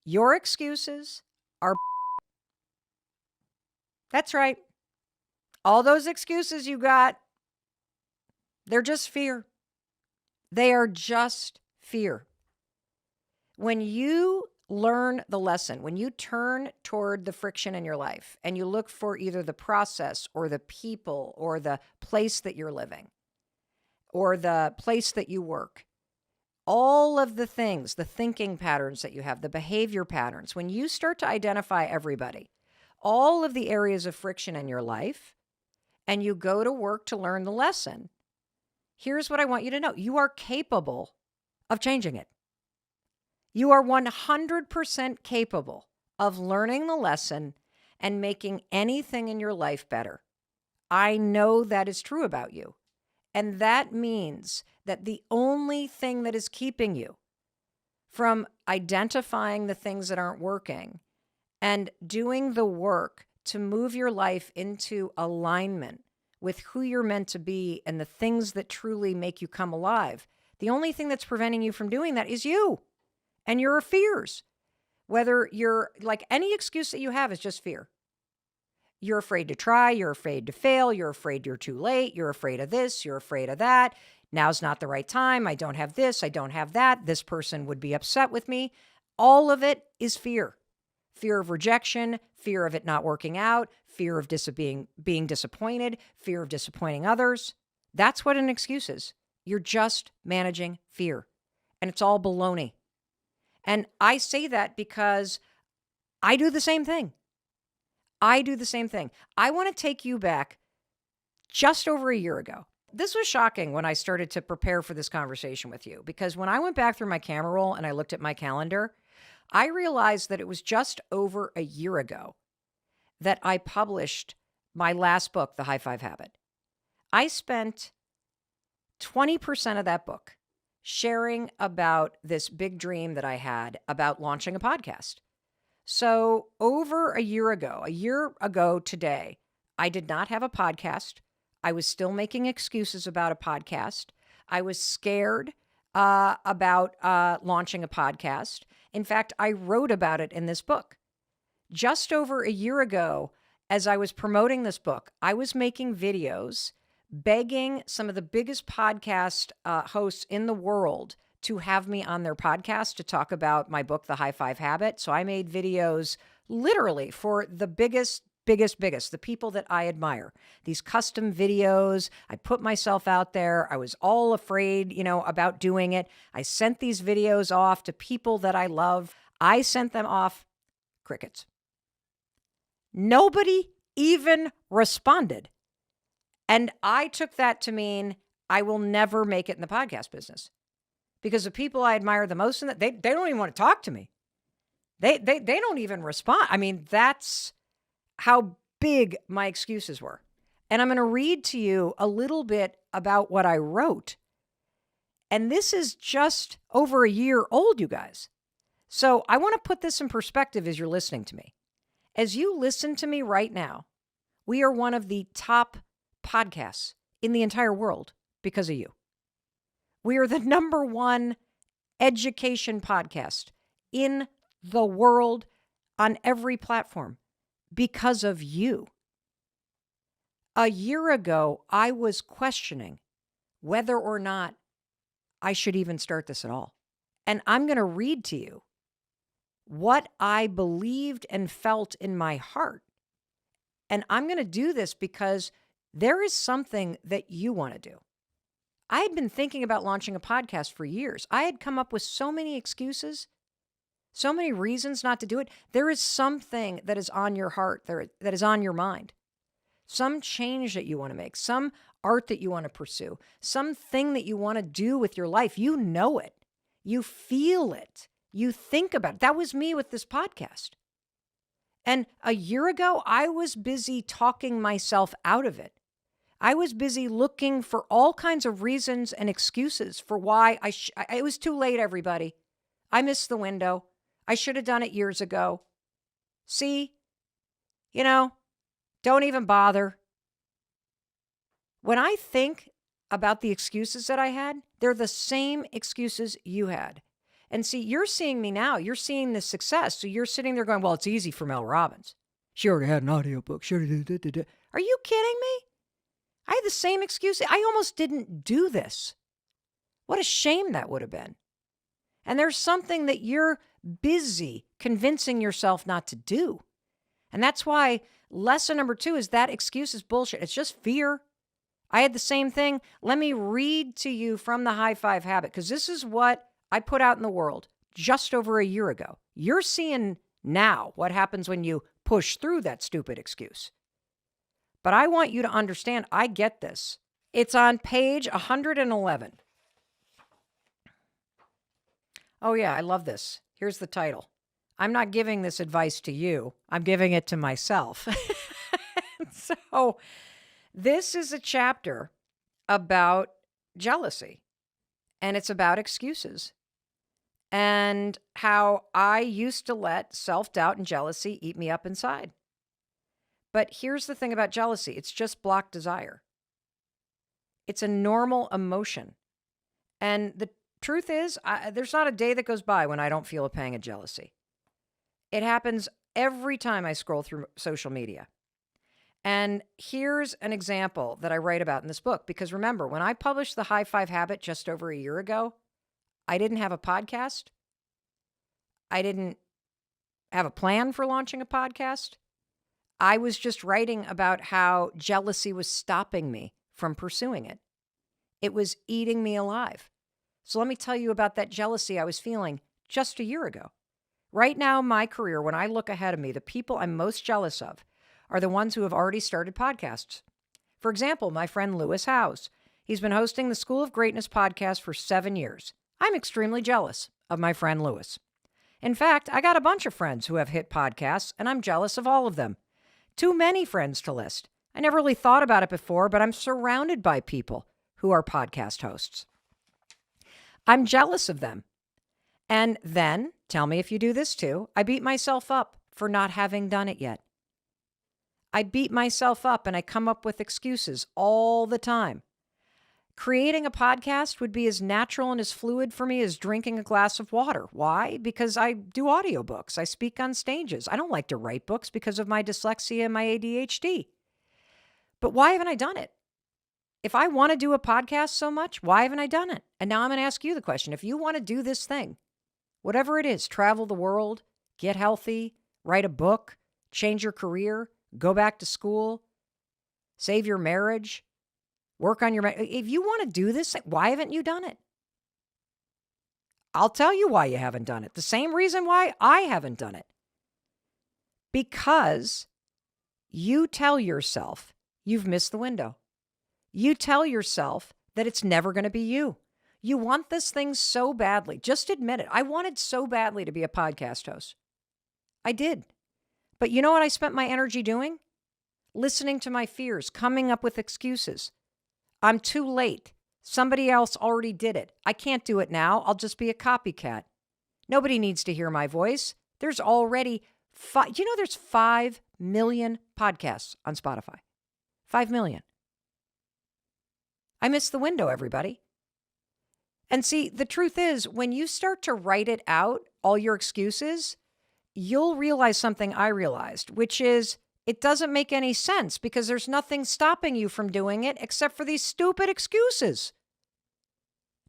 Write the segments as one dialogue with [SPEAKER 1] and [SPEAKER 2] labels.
[SPEAKER 1] Your excuses are That's right. All those excuses you got, they're just fear. They are just fear. When you learn the lesson, when you turn toward the friction in your life and you look for either the process or the people or the place that you're living or the place that you work, all of the things, the thinking patterns that you have, the behavior patterns, when you start to identify everybody, all of the areas of friction in your life, and you go to work to learn the lesson, here's what I want you to know. You are capable of changing it. You are 100% capable of learning the lesson and making anything in your life better. I know that is true about you. And that means that the only thing that is keeping you from identifying the things that aren't working and doing the work to move your life into alignment with who you're meant to be and the things that truly make you come alive, the only thing that's preventing you from doing that is you and your fears. Whether you're like any excuse that you have is just fear. You're afraid to try. You're afraid to fail. You're afraid you're too late. You're afraid of this. You're afraid of that. Now's not the right time. I don't have this. I don't have that. This person would be upset with me. All of it is fear. Fear of rejection, fear of it not working out, fear of being disappointed, fear of disappointing others. That's what an excuse is. You're just managing fear. And it's all baloney. And I say that because I do the same thing. I want to take you back just over a year ago. This was shocking when I started to prepare for this conversation with you, because when I went back through my camera roll and I looked at my calendar, I realized that it was just over a year ago that I published my last book, The High Five Habit. I spent 20% of that book sharing about this big dream that I had about launching a podcast. So over a year ago today, I did not have a podcast. I was still making excuses about a podcast. I was scared about launching a podcast. In fact, I wrote about it in this book. Just over a year ago, as I was promoting this book, I was making videos begging some of the biggest podcast hosts in the world to have me on their podcast to talk about my book, The High Five Habit. So I made videos literally for the biggest, the people that I admire. These custom videos. I put myself out there. I was all afraid, about doing it. I sent these videos off to people that I love. I sent them off. Crickets. Nobody even responded. And I took that to mean I will never make it in the podcast business, because the people I admire the most in that, they don't even want to talk to me. They don't even respond. I mean, that's how big my excuses were. And I'm going to read to you a little bit about what I wrote. And this is just over a year old, you guys. So I want to put this in perspective as you're listening to me. As you listen to me right now, we are one of the top podcasts in the entire world because of you. We are the number one education podcast in the world on every platform because of you. A year ago, I was questioning whether or not I should even start this at all. And I'm going to read to you what I believed and felt in my heart. And I'm going to do this because there is something that you want to do. I had been thinking about launching a podcast for years. I had come up with so many excuses, so many reasons not to do it. There is something that is on your heart, that is on your mind. Some change that you want to make, some art that you want to pursue, something that you want to do with your life. You know it. You feel it. You think about it. That was me with this podcast. And a year ago, I was busy talking myself out of it. I was busy looking for all kinds of reasons and excuses for why it was too late, everybody. I missed the window. I should have done it years ago. See, don't even bother. When I think about the excuses that I had, they're the same excuses you had. And see, you're seeing me now. You're seeing the success. So you're sitting there going, well, it's easy for Mel Robbins. She already had an audiobook. Are you kidding me? I had the same excuse. I almost didn't do this. What a shame that would have been. And there's something that you're busy convincing yourself not to do. And that's why lesson number 2 is that excuse is bullshit. It's just fear. I had the same thing. Let me read to you from the High 5 Habit, because this is what I put out in the world just over a year ago. You're seeing now what happens when you push through that stupid excuse. But I want you to understand, I get this. It's on page 111. Oh, yeah, I love this. Here's the title. I'm not giving this advice to you. I'm giving it to myself. So this is a chapter about jealousy, and it's about excuses and how I used to let self-doubt and jealousy eat me up inside. But here's the thing about jealousy. It's just blocked desire. It's a normal emotion. And the truth is, there's not a day that goes by when I don't feel a pang of jealousy. It happens every time I scroll through social media. And here's an example that I write about in this book. Because remember, when I published the High 5 Habit just over a year ago, I didn't have a podcast. I didn't have a plan for launching a podcast. I was just writing about how jealousy was stopping me from pursuing it. It was eating me alive. So let me tell you about that jealousy I was feeling just a year ago. Right now, my career, when I look ahead of me, the people I'm most jealous of are the ones who have already started podcasts. For example, my friend Lewis Howes. He's been hosting the School of Greatness podcast for 7 years. I'm extremely jealous of my friend Lewis. In fact, I got a bunch of friends who have hit podcasts, and I'm jealous of all of them. Too many friends to list. I never really thought about it before, but I'm surrounded by people who are podcast hosts. I'm jealous of them. And then, tell me if you do this too, I beat myself up for not having done it yet. I beat myself up and I come up with excuses all the time. Creating a podcast would be as natural and as fluid for me as drinking a glass of water. Why? Because I do audiobooks. I speak on stages. I don't like to write books because of my dyslexia and my ADHD. But why haven't I done it? If I want to do a podcast so much, why haven't I done it? And now I'm going to ask you the question. If you want to do this thing, whatever it is, travel the world, get healthy, write a book, change your career, go back to school, save your marriage, work on your... If you want to do this, why haven't you done it? I'll tell you why you haven't done it. The same reason why I haven't done it. Because you tell yourself you've missed the window. You tell yourself that it's never going to be you. You want this thing so badly. Just admit it. I wanted so badly to be a podcast host. I did. But you know what I spent my energy doing? Listening to my fears, coming up with excuses. I'm too late. Somebody else already did it. I can't do it now. I'll just be a copycat. Nobody needs to hear my voice. There's already there's 5 million podcasts on Spotify. 5 million. I missed the window, everybody. And see, the truth is, when you start to write it out, all your excuses, you'll realize something I realized, which is it doesn't make any sense because there's nothing stopping you from doing it except for these stupid excuses.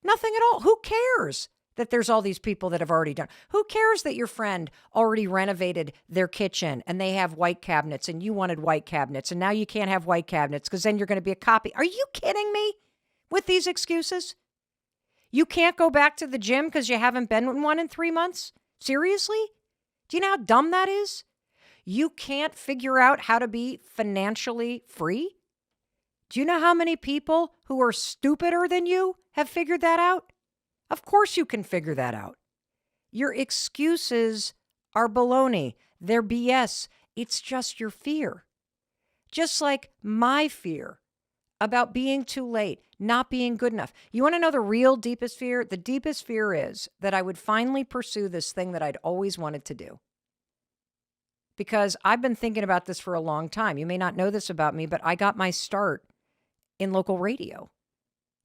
[SPEAKER 1] Nothing at all. Who cares that there's all these people that have already done? Who cares that your friend already renovated their kitchen and they have white cabinets and you wanted white cabinets and now you can't have white cabinets because then you're going to be a copy? Are you kidding me with these excuses? You can't go back to the gym because you haven't been in one in 3 months? Seriously? Do you know how dumb that is? You can't figure out how to be financially free? Do you know how many people who are stupider than you have figured that out? Of course you can figure that out. Your excuses are baloney. They're BS. It's just your fear. Just like my fear about being too late, not being good enough. You want to know the real deepest fear? The deepest fear is that I would finally pursue this thing that I'd always wanted to do. Because I've been thinking about this for a long time. You may not know this about me, but I got my start in local radio.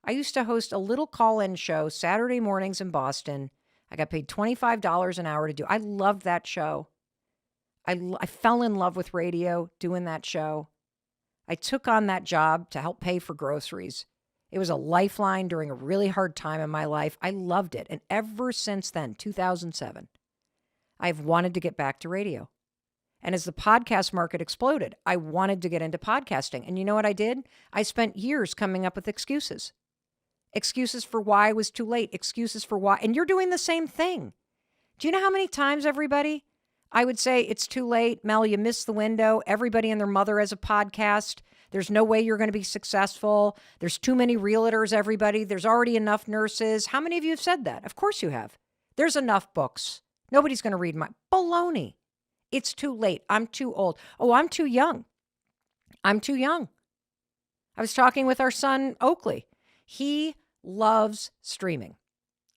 [SPEAKER 1] I used to host a little call-in show Saturday mornings in Boston. I got paid $25 an hour to do. I loved that show. I fell in love with radio doing that show. I took on that job to help pay for groceries. It was a lifeline during a really hard time in my life. I loved it. And ever since then, 2007, I've wanted to get back to radio. And as the podcast market exploded, I wanted to get into podcasting. And you know what I did? I spent years coming up with excuses. Excuses for why I was too late. Excuses for why. And you're doing the same thing. Do you know how many times, everybody, I would say, it's too late. Mel, you missed the window. Everybody and their mother has a podcast. There's no way you're going to be successful. There's too many realtors, everybody. There's already enough nurses. How many of you have said that? Of course you have. There's enough books. Nobody's going to read my baloney. It's too late. I'm too old. Oh, I'm too young. I'm too young. I was talking with our son, Oakley. He loves streaming.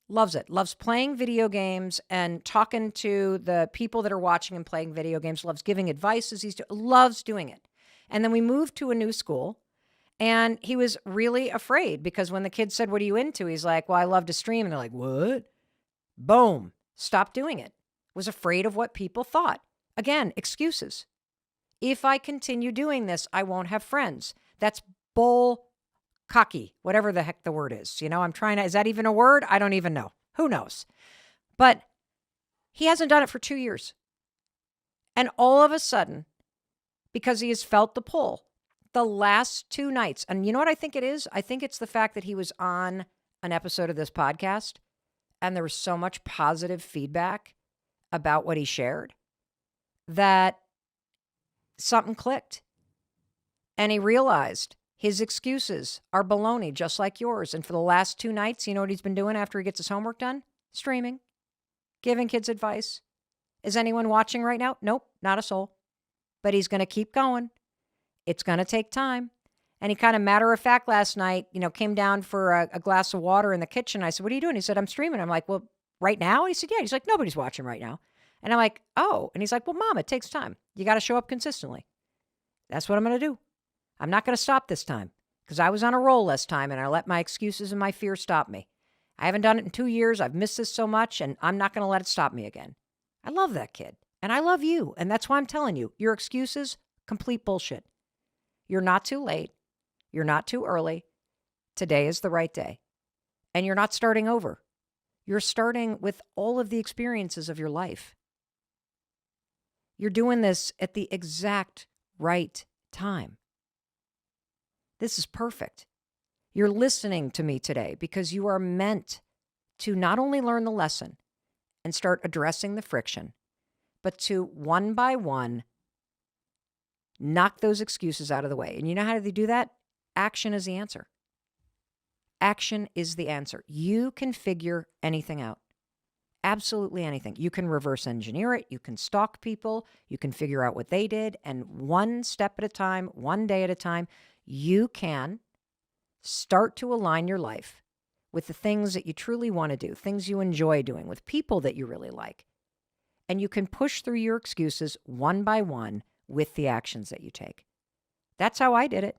[SPEAKER 1] Loves it. Loves playing video games and talking to the people that are watching him playing video games. Loves giving advice as loves doing it. And then we moved to a new school, and he was really afraid because when the kids said, "What are you into?" He's like, "Well, I love to stream." And they're like, "What?" Boom. Stop doing it. Was afraid of what people thought. Again, excuses. If I continue doing this, I won't have friends. That's bull cocky, whatever the heck the word is. Is that even a word? I don't even know. Who knows? But he hasn't done it for 2 years. And all of a sudden, because he has felt the pull, the last 2 nights, and you know what I think it is? I think it's the fact that he was on an episode of this podcast and there was so much positive feedback about what he shared that something clicked. And he realized his excuses are baloney, just like yours. And for the last 2 nights, you know what he's been doing after he gets his homework done? Streaming, giving kids advice. Is anyone watching right now? Nope, not a soul. But he's going to keep going. It's going to take time. And he kind of matter of fact last night, came down for a glass of water in the kitchen. I said, "What are you doing?" He said, "I'm streaming." I'm like, "Well, right now?" He said, "Yeah." He's like, "Nobody's watching right now." And I'm like, "Oh." And he's like, "Well, Mom, it takes time. You got to show up consistently." That's what I'm going to do. I'm not going to stop this time because I was on a roll last time and I let my excuses and my fear stop me. I haven't done it in 2 years. I've missed this so much and I'm not going to let it stop me again. I love that kid and I love you. And that's why I'm telling you, your excuses, complete bullshit. You're not too late. You're not too early. Today is the right day. And you're not starting over. You're starting with all of the experiences of your life. You're doing this at the exact right time. This is perfect. You're listening to me today because you are meant to not only learn the lesson and start addressing the friction, but to one by one knock those excuses out of the way. And you know how they do that? Action is the answer. Action is the answer. You can figure anything out. Absolutely anything. You can reverse engineer it. You can stalk people. You can figure out what they did. And one step at a time, one day at a time, you can start to align your life with the things that you truly want to do, things you enjoy doing, with people that you really like. And you can push through your excuses one by one with the actions that you take. That's how I did it.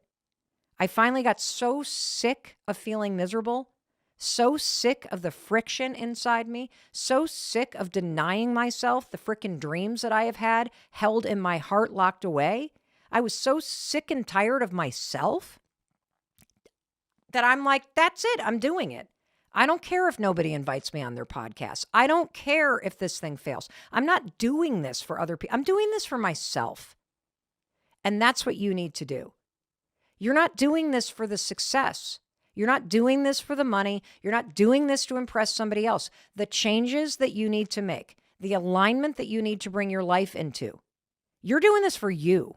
[SPEAKER 1] I finally got so sick of feeling miserable, so sick of the friction inside me, so sick of denying myself the frickin' dreams that I have had held in my heart locked away. I was so sick and tired of myself that I'm like, that's it. I'm doing it. I don't care if nobody invites me on their podcast. I don't care if this thing fails. I'm not doing this for other people. I'm doing this for myself. And that's what you need to do. You're not doing this for the success. You're not doing this for the money. You're not doing this to impress somebody else. The changes that you need to make, the alignment that you need to bring your life into, you're doing this for you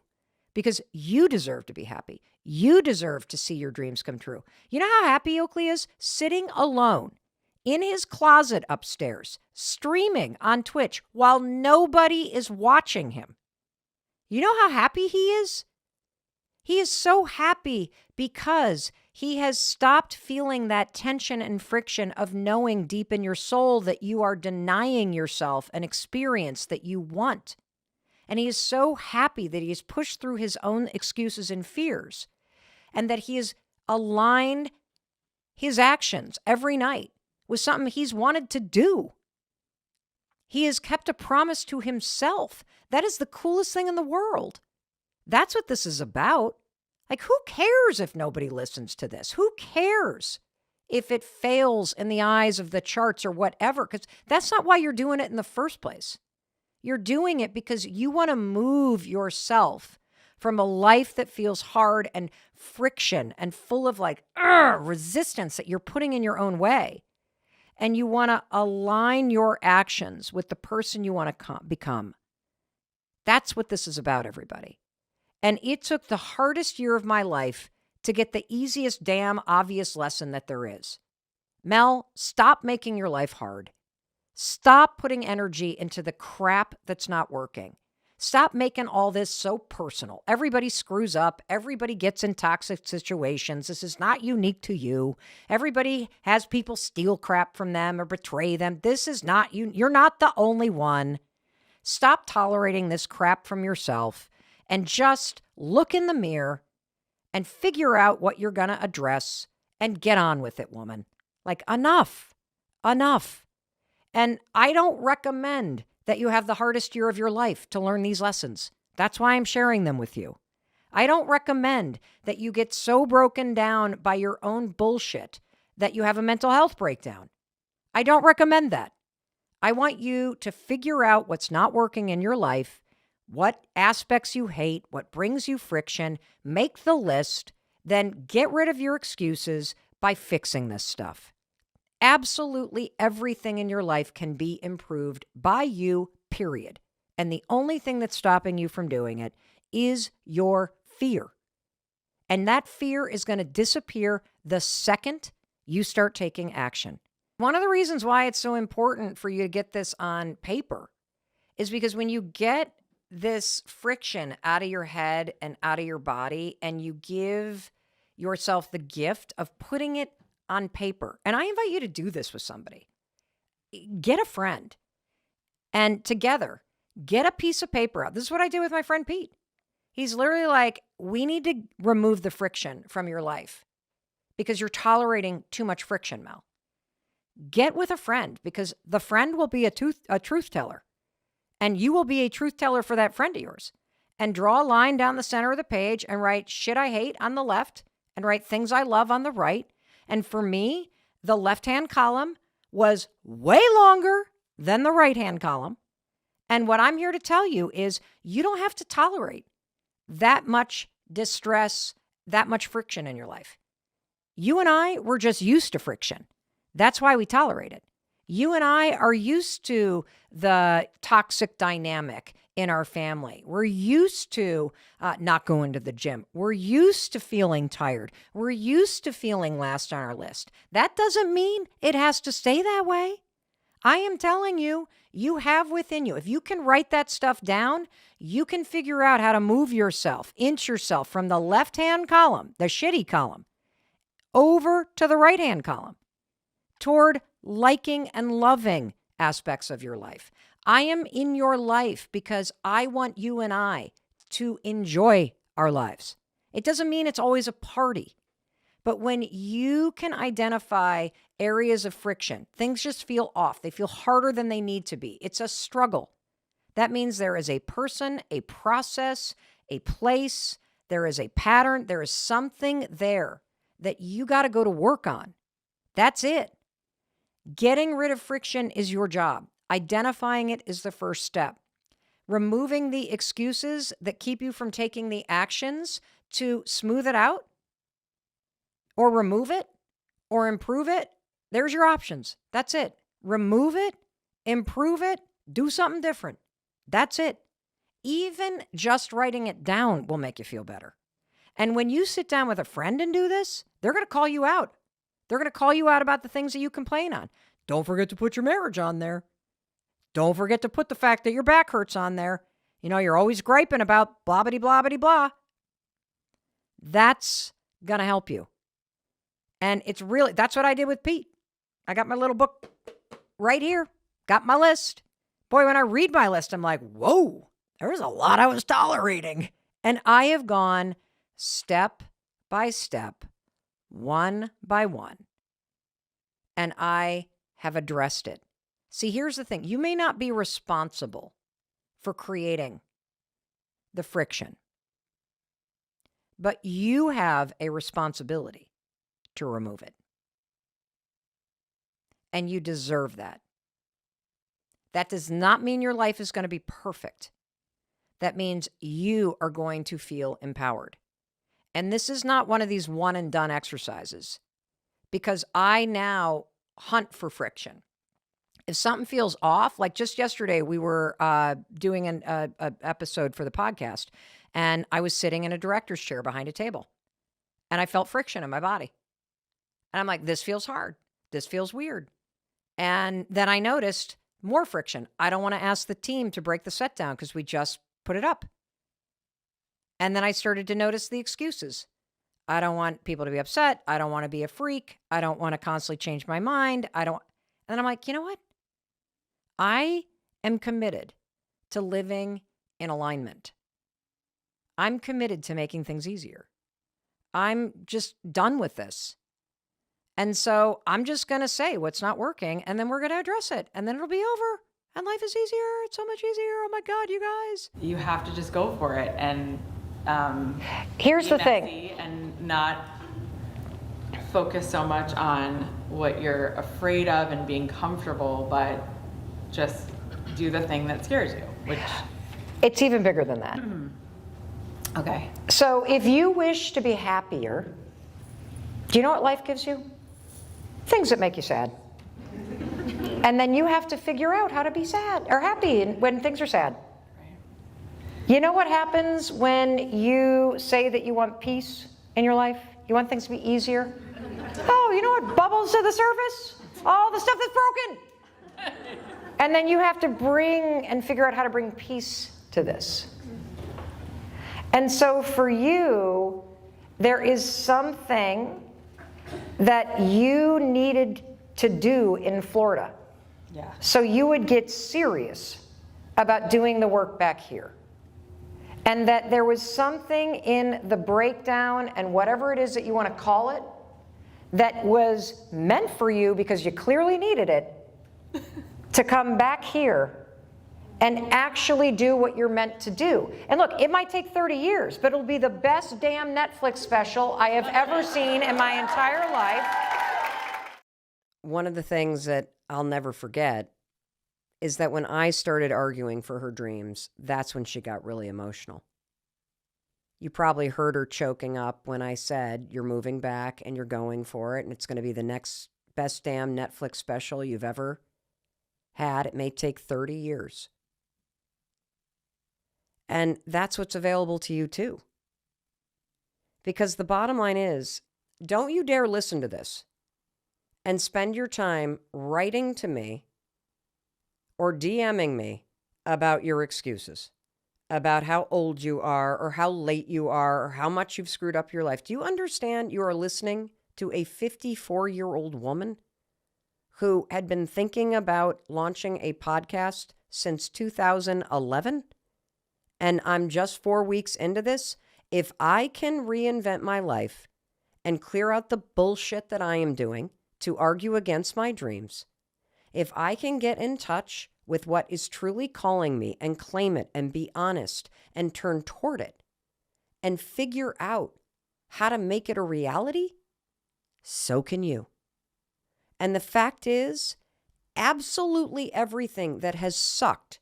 [SPEAKER 1] because you deserve to be happy. You deserve to see your dreams come true. You know how happy Oakley is? Sitting alone in his closet upstairs, streaming on Twitch while nobody is watching him. You know how happy he is? He is so happy because he has stopped feeling that tension and friction of knowing deep in your soul that you are denying yourself an experience that you want. And he is so happy that he has pushed through his own excuses and fears and that he has aligned his actions every night with something he's wanted to do. He has kept a promise to himself. That is the coolest thing in the world. That's what this is about. Like, who cares if nobody listens to this? Who cares if it fails in the eyes of the charts or whatever? Because that's not why you're doing it in the first place. You're doing it because you want to move yourself from a life that feels hard and friction and full of like resistance that you're putting in your own way. And you want to align your actions with the person you want to become. That's what this is about, everybody. And it took the hardest year of my life to get the easiest damn obvious lesson that there is. Mel, stop making your life hard. Stop putting energy into the crap that's not working. Stop making all this so personal. Everybody screws up. Everybody gets in toxic situations. This is not unique to you. Everybody has people steal crap from them or betray them. This is not you. You're not the only one. Stop tolerating this crap from yourself and just look in the mirror and figure out what you're going to address and get on with it, woman. Like, enough. And I don't recommend that you have the hardest year of your life to learn these lessons. That's why I'm sharing them with you. I don't recommend that you get so broken down by your own bullshit that you have a mental health breakdown. I don't recommend that. I want you to figure out what's not working in your life, what aspects you hate, what brings you friction, make the list, then get rid of your excuses by fixing this stuff. Absolutely everything in your life can be improved by you, period. And the only thing that's stopping you from doing it is your fear. And that fear is going to disappear the second you start taking action. One of the reasons why it's so important for you to get this on paper is because when you get this friction out of your head and out of your body, and you give yourself the gift of putting it on paper, and I invite you to do this with somebody. Get a friend and together get a piece of paper out. This is what I did with my friend Pete. He's literally like, we need to remove the friction from your life because you're tolerating too much friction, Mel. Get with a friend because the friend will be a truth teller. And you will be a truth teller for that friend of yours. And draw a line down the center of the page and write shit I hate on the left and write things I love on the right. And for me, the left-hand column was way longer than the right-hand column. And what I'm here to tell you is you don't have to tolerate that much distress, that much friction in your life. You and I, we're just used to friction. That's why we tolerate it. You and I are used to the toxic dynamic in our family. We're used to not going to the gym. We're used to feeling tired. We're used to feeling last on our list. That doesn't mean it has to stay that way. I am telling you, you have within you. If you can write that stuff down, you can figure out how to move yourself, inch yourself from the left-hand column, the shitty column, over to the right-hand column toward liking and loving aspects of your life. I am in your life because I want you and I to enjoy our lives. It doesn't mean it's always a party, but when you can identify areas of friction, things just feel off. They feel harder than they need to be. It's a struggle. That means there is a person, a process, a place, there is a pattern, there is something there that you got to go to work on. That's it. Getting rid of friction is your job. Identifying it is the first step. Removing the excuses that keep you from taking the actions to smooth it out or remove it or improve it, there's your options. That's it. Remove it, improve it, do something different. That's it. Even just writing it down will make you feel better. And when you sit down with a friend and do this, they're going to call you out. They're going to call you out about the things that you complain on. Don't forget to put your marriage on there. Don't forget to put the fact that your back hurts on there. You know, you're always griping about blah, blah, blah, blah, blah. That's going to help you. And that's what I did with Pete. I got my little book right here. Got my list. Boy, when I read my list, I'm like, whoa, there's a lot I was tolerating. And I have gone step by step, one by one. And I have addressed it. See, here's the thing. You may not be responsible for creating the friction, but you have a responsibility to remove it. And you deserve that. That does not mean your life is going to be perfect. That means you are going to feel empowered. And this is not one of these one and done exercises, because I now hunt for friction. If something feels off, like just yesterday, we were doing an episode for the podcast, and I was sitting in a director's chair behind a table, and I felt friction in my body. And I'm like, this feels hard. This feels weird. And then I noticed more friction. I don't want to ask the team to break the set down because we just put it up. And then I started to notice the excuses. I don't want people to be upset. I don't want to be a freak. I don't want to constantly change my mind. And then I'm like, you know what? I am committed to living in alignment. I'm committed to making things easier. I'm just done with this. And so I'm just going to say what's not working, and then we're going to address it, and then it'll be over, and life is easier. It's so much easier. Oh my God, you guys.
[SPEAKER 2] You have to just go for it and
[SPEAKER 1] here's the thing.
[SPEAKER 2] And not focus so much on what you're afraid of and being comfortable, but just do the thing that scares you, which...
[SPEAKER 1] It's even bigger than that.
[SPEAKER 2] Okay.
[SPEAKER 1] So if you wish to be happier, do you know what life gives you? Things that make you sad. And then you have to figure out how to be sad or happy when things are sad. You know what happens when you say that you want peace in your life? You want things to be easier? Oh, you know what bubbles to the surface? All the stuff that's broken. And then you have to bring and figure out how to bring peace to this. And so for you, there is something that you needed to do in Florida.
[SPEAKER 2] Yeah.
[SPEAKER 1] So you would get serious about doing the work back here. And that there was something in the breakdown and whatever it is that you want to call it that was meant for you because you clearly needed it to come back here and actually do what you're meant to do. And look, it might take 30 years, but it'll be the best damn Netflix special I have ever seen in my entire life. One of the things that I'll never forget is that when I started arguing for her dreams, that's when she got really emotional. You probably heard her choking up when I said, you're moving back and you're going for it, and it's going to be the next best damn Netflix special you've ever had. It may take 30 years. And that's what's available to you too. Because the bottom line is, don't you dare listen to this and spend your time writing to me or DMing me about your excuses, about how old you are or how late you are or how much you've screwed up your life. Do you understand you are listening to a 54-year-old woman who had been thinking about launching a podcast since 2011? And I'm just 4 weeks into this. If I can reinvent my life and clear out the bullshit that I am doing to argue against my dreams, if I can get in touch with what is truly calling me and claim it and be honest and turn toward it and figure out how to make it a reality, so can you. And the fact is, absolutely everything that has sucked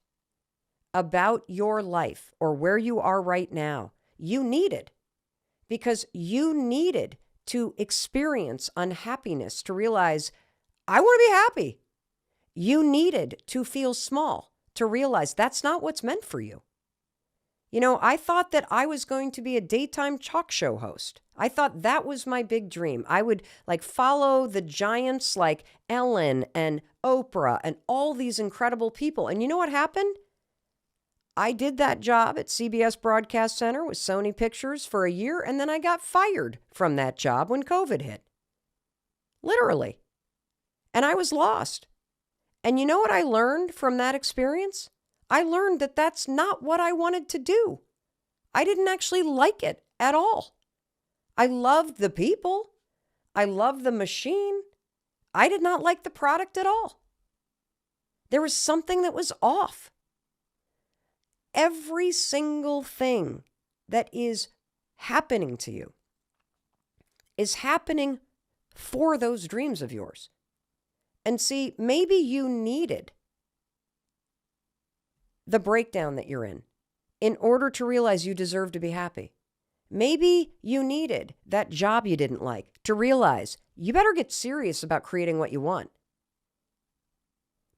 [SPEAKER 1] about your life or where you are right now, you needed, because you needed to experience unhappiness to realize, I want to be happy. You needed to feel small to realize that's not what's meant for you. You know, I thought that I was going to be a daytime talk show host. I thought that was my big dream. I would follow the giants like Ellen and Oprah and all these incredible people. And you know what happened? I did that job at CBS Broadcast Center with Sony Pictures for a year, and then I got fired from that job when COVID hit. Literally. And I was lost. And you know what I learned from that experience? I learned that that's not what I wanted to do. I didn't actually like it at all. I loved the people. I loved the machine. I did not like the product at all. There was something that was off. Every single thing that is happening to you is happening for those dreams of yours. And see, maybe you needed the breakdown that you're in order to realize you deserve to be happy. Maybe you needed that job you didn't like to realize you better get serious about creating what you want.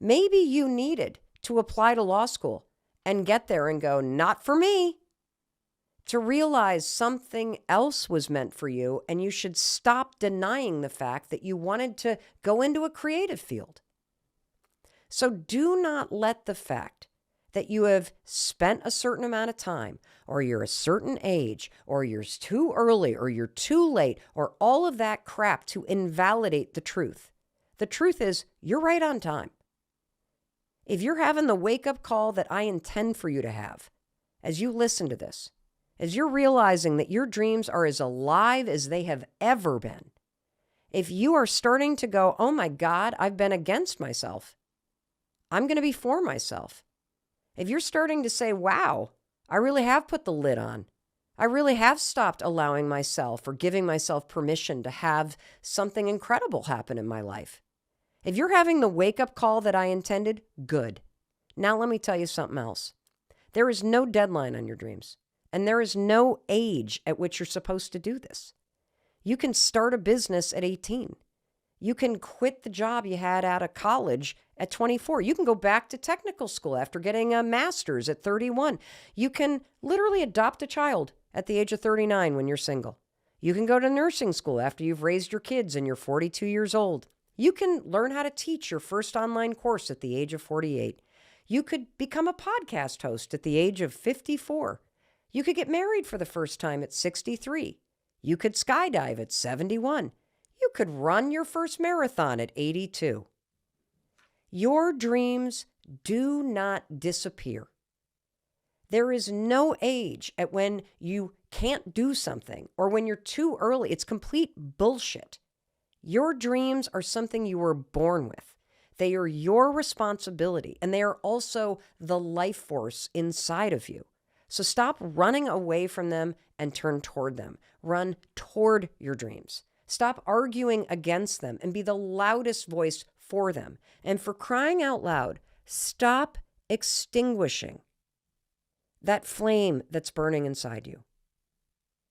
[SPEAKER 1] Maybe you needed to apply to law school and get there and go, not for me, to realize something else was meant for you and you should stop denying the fact that you wanted to go into a creative field. So do not let the fact that you have spent a certain amount of time, or you're a certain age, or you're too early, or you're too late, or all of that crap to invalidate the truth. The truth is, you're right on time. If you're having the wake-up call that I intend for you to have, as you listen to this, as you're realizing that your dreams are as alive as they have ever been, if you are starting to go, oh my God, I've been against myself, I'm going to be for myself. If you're starting to say, wow, I really have put the lid on. I really have stopped allowing myself or giving myself permission to have something incredible happen in my life. If you're having the wake-up call that I intended, good. Now let me tell you something else. There is no deadline on your dreams, and there is no age at which you're supposed to do this. You can start a business at 18. You can quit the job you had out of college at 24. You can go back to technical school after getting a master's at 31. You can literally adopt a child at the age of 39 when you're single. You can go to nursing school after you've raised your kids and you're 42 years old. You can learn how to teach your first online course at the age of 48. You could become a podcast host at the age of 54. You could get married for the first time at 63. You could skydive at 71. You could run your first marathon at 82. Your dreams do not disappear. There is no age at when you can't do something or when you're too early. It's complete bullshit. Your dreams are something you were born with. They are your responsibility, and they are also the life force inside of you. So stop running away from them and turn toward them. Run toward your dreams. Stop arguing against them and be the loudest voice for them. And for crying out loud, stop extinguishing that flame that's burning inside you.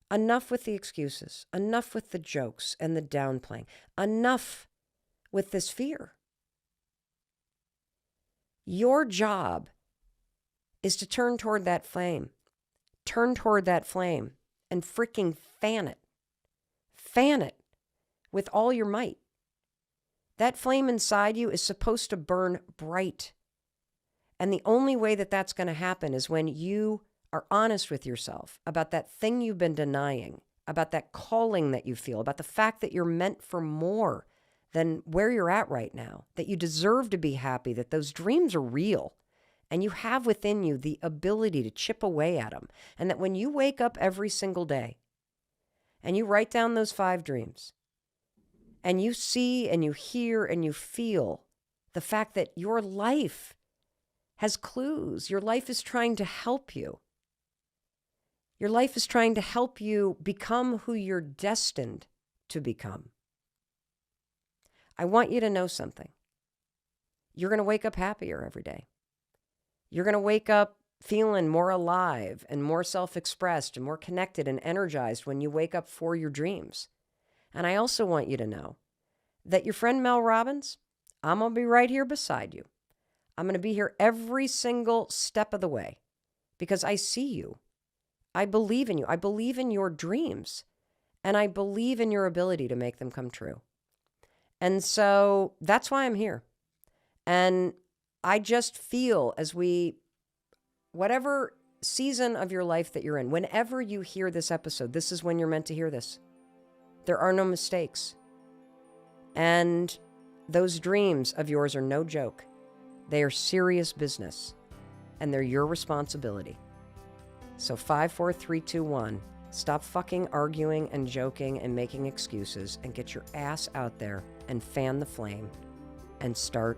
[SPEAKER 1] Enough with the excuses. Enough with the jokes and the downplaying. Enough with this fear. Your job is to turn toward that flame. Turn toward that flame and freaking fan it. Fan it with all your might. That flame inside you is supposed to burn bright. And the only way that that's going to happen is when you are honest with yourself about that thing you've been denying, about that calling that you feel, about the fact that you're meant for more than where you're at right now, that you deserve to be happy, that those dreams are real, and you have within you the ability to chip away at them. And that when you wake up every single day and you write down those 5 dreams, and you see and you hear and you feel the fact that your life has clues. Your life is trying to help you. Your life is trying to help you become who you're destined to become. I want you to know something. You're going to wake up happier every day. You're going to wake up feeling more alive and more self-expressed and more connected and energized when you wake up for your dreams. And I also want you to know that your friend Mel Robbins, I'm going to be right here beside you. I'm going to be here every single step of the way because I see you. I believe in you. I believe in your dreams. And I believe in your ability to make them come true. And so that's why I'm here. And I just feel whatever season of your life that you're in, whenever you hear this episode, this is when you're meant to hear this. There are no mistakes. And those dreams of yours are no joke. They are serious business. And they're your responsibility. So 5, 4, 3, 2, 1. Stop fucking arguing and joking and making excuses and get your ass out there and fan the flame and start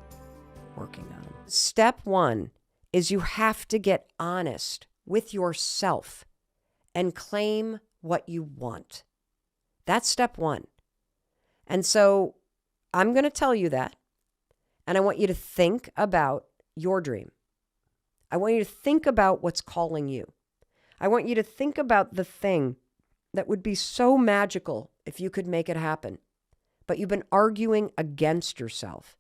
[SPEAKER 1] working on. Step one is you have to get honest with yourself and claim what you want. That's step one. And so I'm going to tell you that. And I want you to think about your dream. I want you to think about what's calling you. I want you to think about the thing that would be so magical if you could make it happen. But you've been arguing against yourself.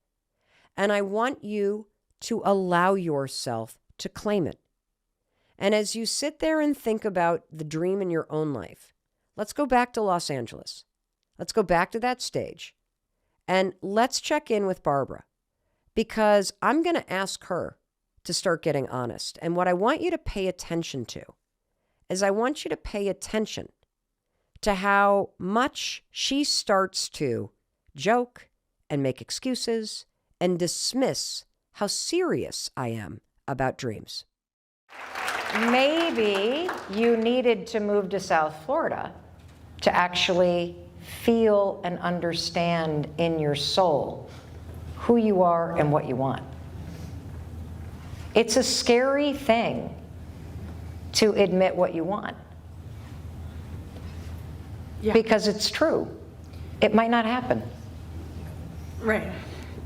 [SPEAKER 1] And I want you to allow yourself to claim it. And as you sit there and think about the dream in your own life, let's go back to Los Angeles. Let's go back to that stage. And let's check in with Barbara, because I'm going to ask her to start getting honest. And what I want you to pay attention to is I want you to pay attention to how much she starts to joke and make excuses and dismiss how serious I am about dreams. Maybe you needed to move to South Florida to actually feel and understand in your soul who you are and what you want. It's a scary thing to admit what you want.
[SPEAKER 2] Yeah.
[SPEAKER 1] Because it's true. It might not happen.
[SPEAKER 2] Right.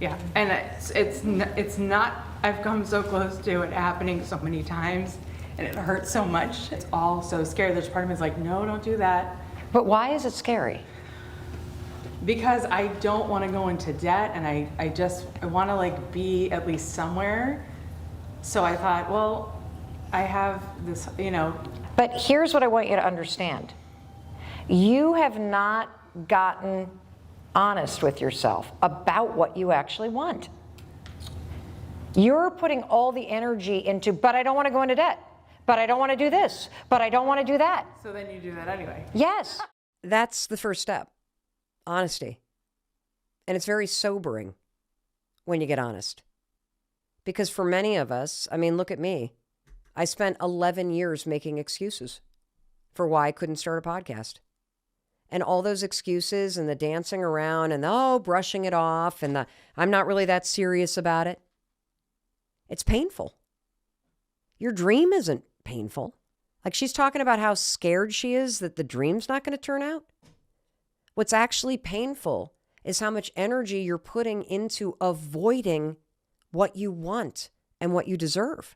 [SPEAKER 2] Yeah. And it's not, I've come so close to it happening so many times, and it hurts so much. It's all so scary. There's part of me that's like, no, don't do that.
[SPEAKER 1] But why is it scary?
[SPEAKER 2] Because I don't want to go into debt, and I want to like be at least somewhere. So I thought, well, I have this,
[SPEAKER 1] But here's what I want you to understand. You have not gotten honest with yourself about what you actually want. You're putting all the energy into, but I don't want to go into debt, but I don't want to do this, but I don't want to do that.
[SPEAKER 2] So then you do that anyway.
[SPEAKER 1] Yes. That's the first step. Honesty. And it's very sobering when you get honest. Because for many of us, I mean, look at me. I spent 11 years making excuses for why I couldn't start a podcast. And all those excuses and the dancing around and the, brushing it off and the, I'm not really that serious about it. It's painful. Your dream isn't painful. Like she's talking about how scared she is that the dream's not going to turn out. What's actually painful is how much energy you're putting into avoiding what you want and what you deserve.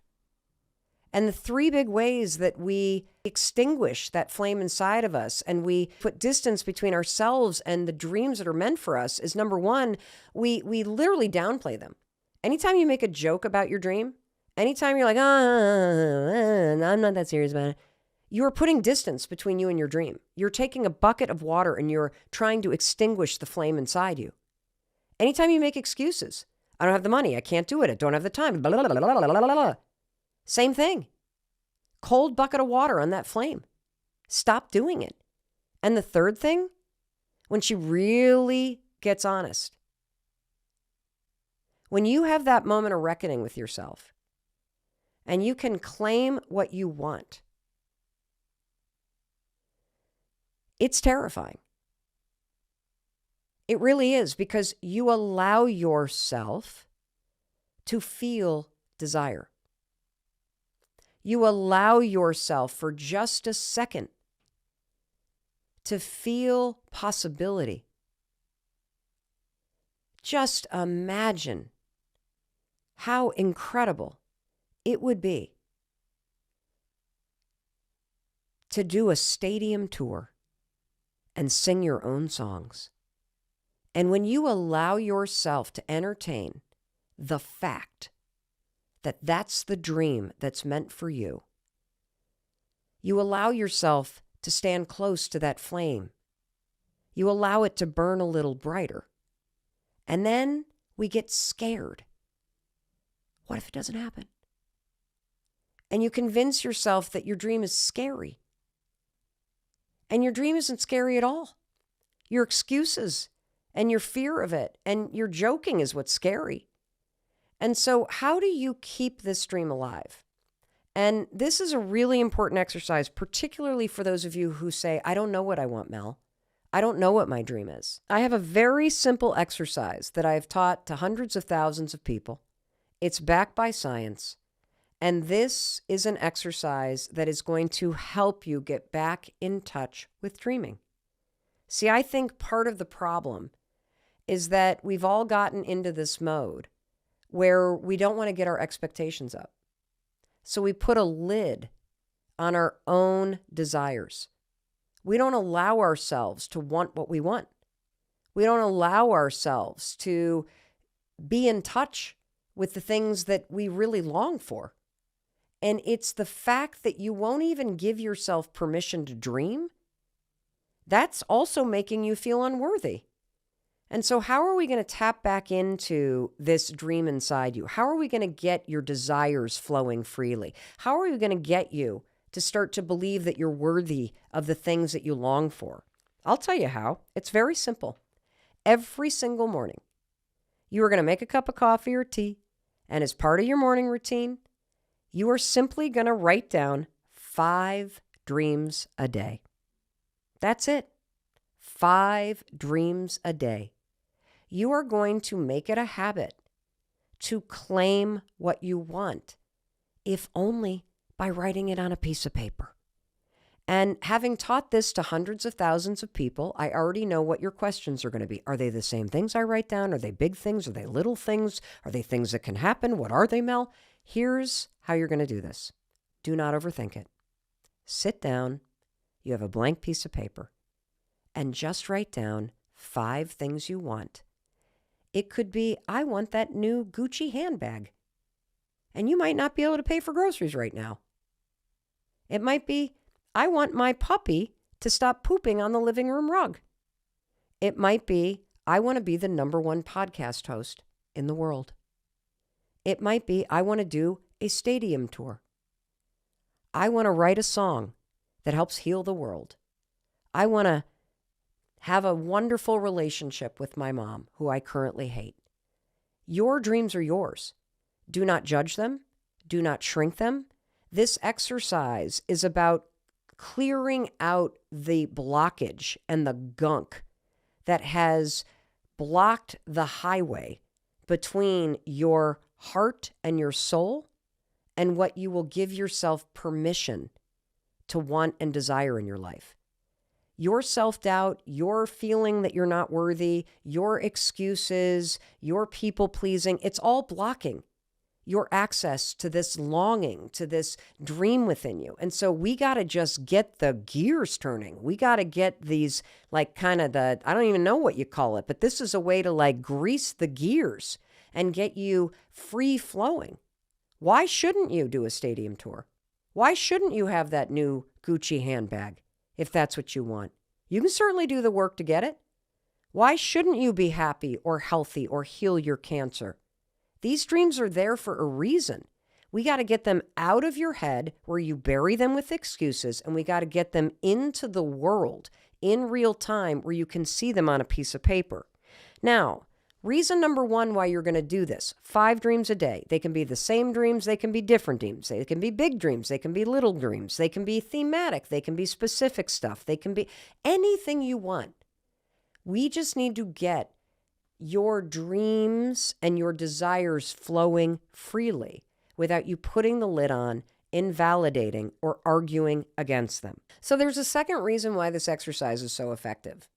[SPEAKER 1] And the three big ways that we extinguish that flame inside of us and we put distance between ourselves and the dreams that are meant for us is, number one, we literally downplay them. Anytime you make a joke about your dream, anytime you're like, I'm not that serious about it, you are putting distance between you and your dream. You're taking a bucket of water and you're trying to extinguish the flame inside you. Anytime you make excuses, I don't have the money, I can't do it, I don't have the time, blah, blah, blah, blah, blah, blah, blah. Same thing. Cold bucket of water on that flame. Stop doing it. And the third thing, when she really gets honest, when you have that moment of reckoning with yourself and you can claim what you want, it's terrifying. It really is, because you allow yourself to feel desire. You allow yourself for just a second to feel possibility. Just imagine how incredible it would be to do a stadium tour and sing your own songs. And when you allow yourself to entertain the fact that that's the dream that's meant for you, you allow yourself to stand close to that flame. You allow it to burn a little brighter. And then we get scared. What if it doesn't happen? And you convince yourself that your dream is scary. And your dream isn't scary at all. Your excuses and your fear of it and your joking is what's scary. And so how do you keep this dream alive? And this is a really important exercise, particularly for those of you who say, I don't know what I want, Mel. I don't know what my dream is. I have a very simple exercise that I have taught to hundreds of thousands of people. It's backed by science. And this is an exercise that is going to help you get back in touch with dreaming. See, I think part of the problem is that we've all gotten into this mode where we don't want to get our expectations up. So we put a lid on our own desires. We don't allow ourselves to want what we want. We don't allow ourselves to be in touch with the things that we really long for. And it's the fact that you won't even give yourself permission to dream. That's also making you feel unworthy. And so how are we going to tap back into this dream inside you? How are we going to get your desires flowing freely? How are we going to get you to start to believe that you're worthy of the things that you long for? I'll tell you how. It's very simple. Every single morning, you are going to make a cup of coffee or tea, and as part of your morning routine, you are simply going to write down 5 dreams a day. That's it. 5 dreams a day. You are going to make it a habit to claim what you want, if only by writing it on a piece of paper. And having taught this to hundreds of thousands of people, I already know what your questions are going to be. Are they the same things I write down? Are they big things? Are they little things? Are they things that can happen? What are they, Mel? Here's how you're going to do this. Do not overthink it. Sit down. You have a blank piece of paper. And just write down 5 things you want. It could be, I want that new Gucci handbag. And you might not be able to pay for groceries right now. It might be, I want my puppy to stop pooping on the living room rug. It might be, I want to be the #1 podcast host in the world. It might be, I want to do a stadium tour. I want to write a song that helps heal the world. I want to have a wonderful relationship with my mom, who I currently hate. Your dreams are yours. Do not judge them. Do not shrink them. This exercise is about clearing out the blockage and the gunk that has blocked the highway between your heart and your soul and what you will give yourself permission to want and desire in your life. Your self-doubt, your feeling that you're not worthy, your excuses, your people-pleasing, it's all blocking your access to this longing, to this dream within you. And so we got to just get the gears turning. We got to get these, like, kind of the, I don't even know what you call it, but this is a way to, like, grease the gears and get you free flowing. Why shouldn't you do a stadium tour? Why shouldn't you have that new Gucci handbag? If that's what you want. You can certainly do the work to get it. Why shouldn't you be happy or healthy or heal your cancer? These dreams are there for a reason. We got to get them out of your head where you bury them with excuses, and we got to get them into the world in real time where you can see them on a piece of paper. Now, reason number 1 why you're going to do this, 5 dreams a day. They can be the same dreams. They can be different dreams. They can be big dreams. They can be little dreams. They can be thematic. They can be specific stuff. They can be anything you want. We just need to get your dreams and your desires flowing freely without you putting the lid on, invalidating, or arguing against them. So there's a second reason why this exercise is so effective.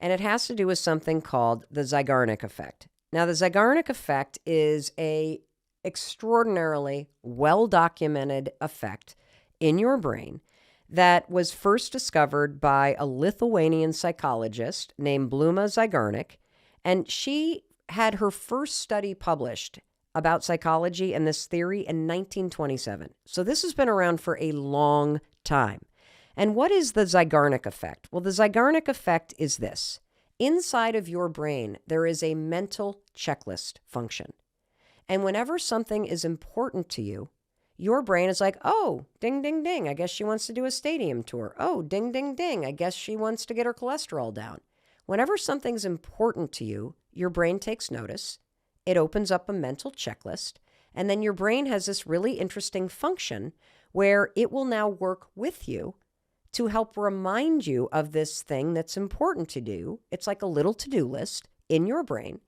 [SPEAKER 1] And it has to do with something called the Zeigarnik effect. Now, the Zeigarnik effect is a extraordinarily well-documented effect in your brain that was first discovered by a Lithuanian psychologist named Bluma Zeigarnik. And she had her first study published about psychology and this theory in 1927. So this has been around for a long time. And what is the Zeigarnik effect? Well, the Zeigarnik effect is this. Inside of your brain, there is a mental checklist function. And whenever something is important to you, your brain is like, oh, ding, ding, ding. I guess she wants to do a stadium tour. Oh, ding, ding, ding. I guess she wants to get her cholesterol down. Whenever something's important to you, your brain takes notice. It opens up a mental checklist. And then your brain has this really interesting function where it will now work with you to help remind you of this thing that's important to do. It's like a little to-do list in your brain.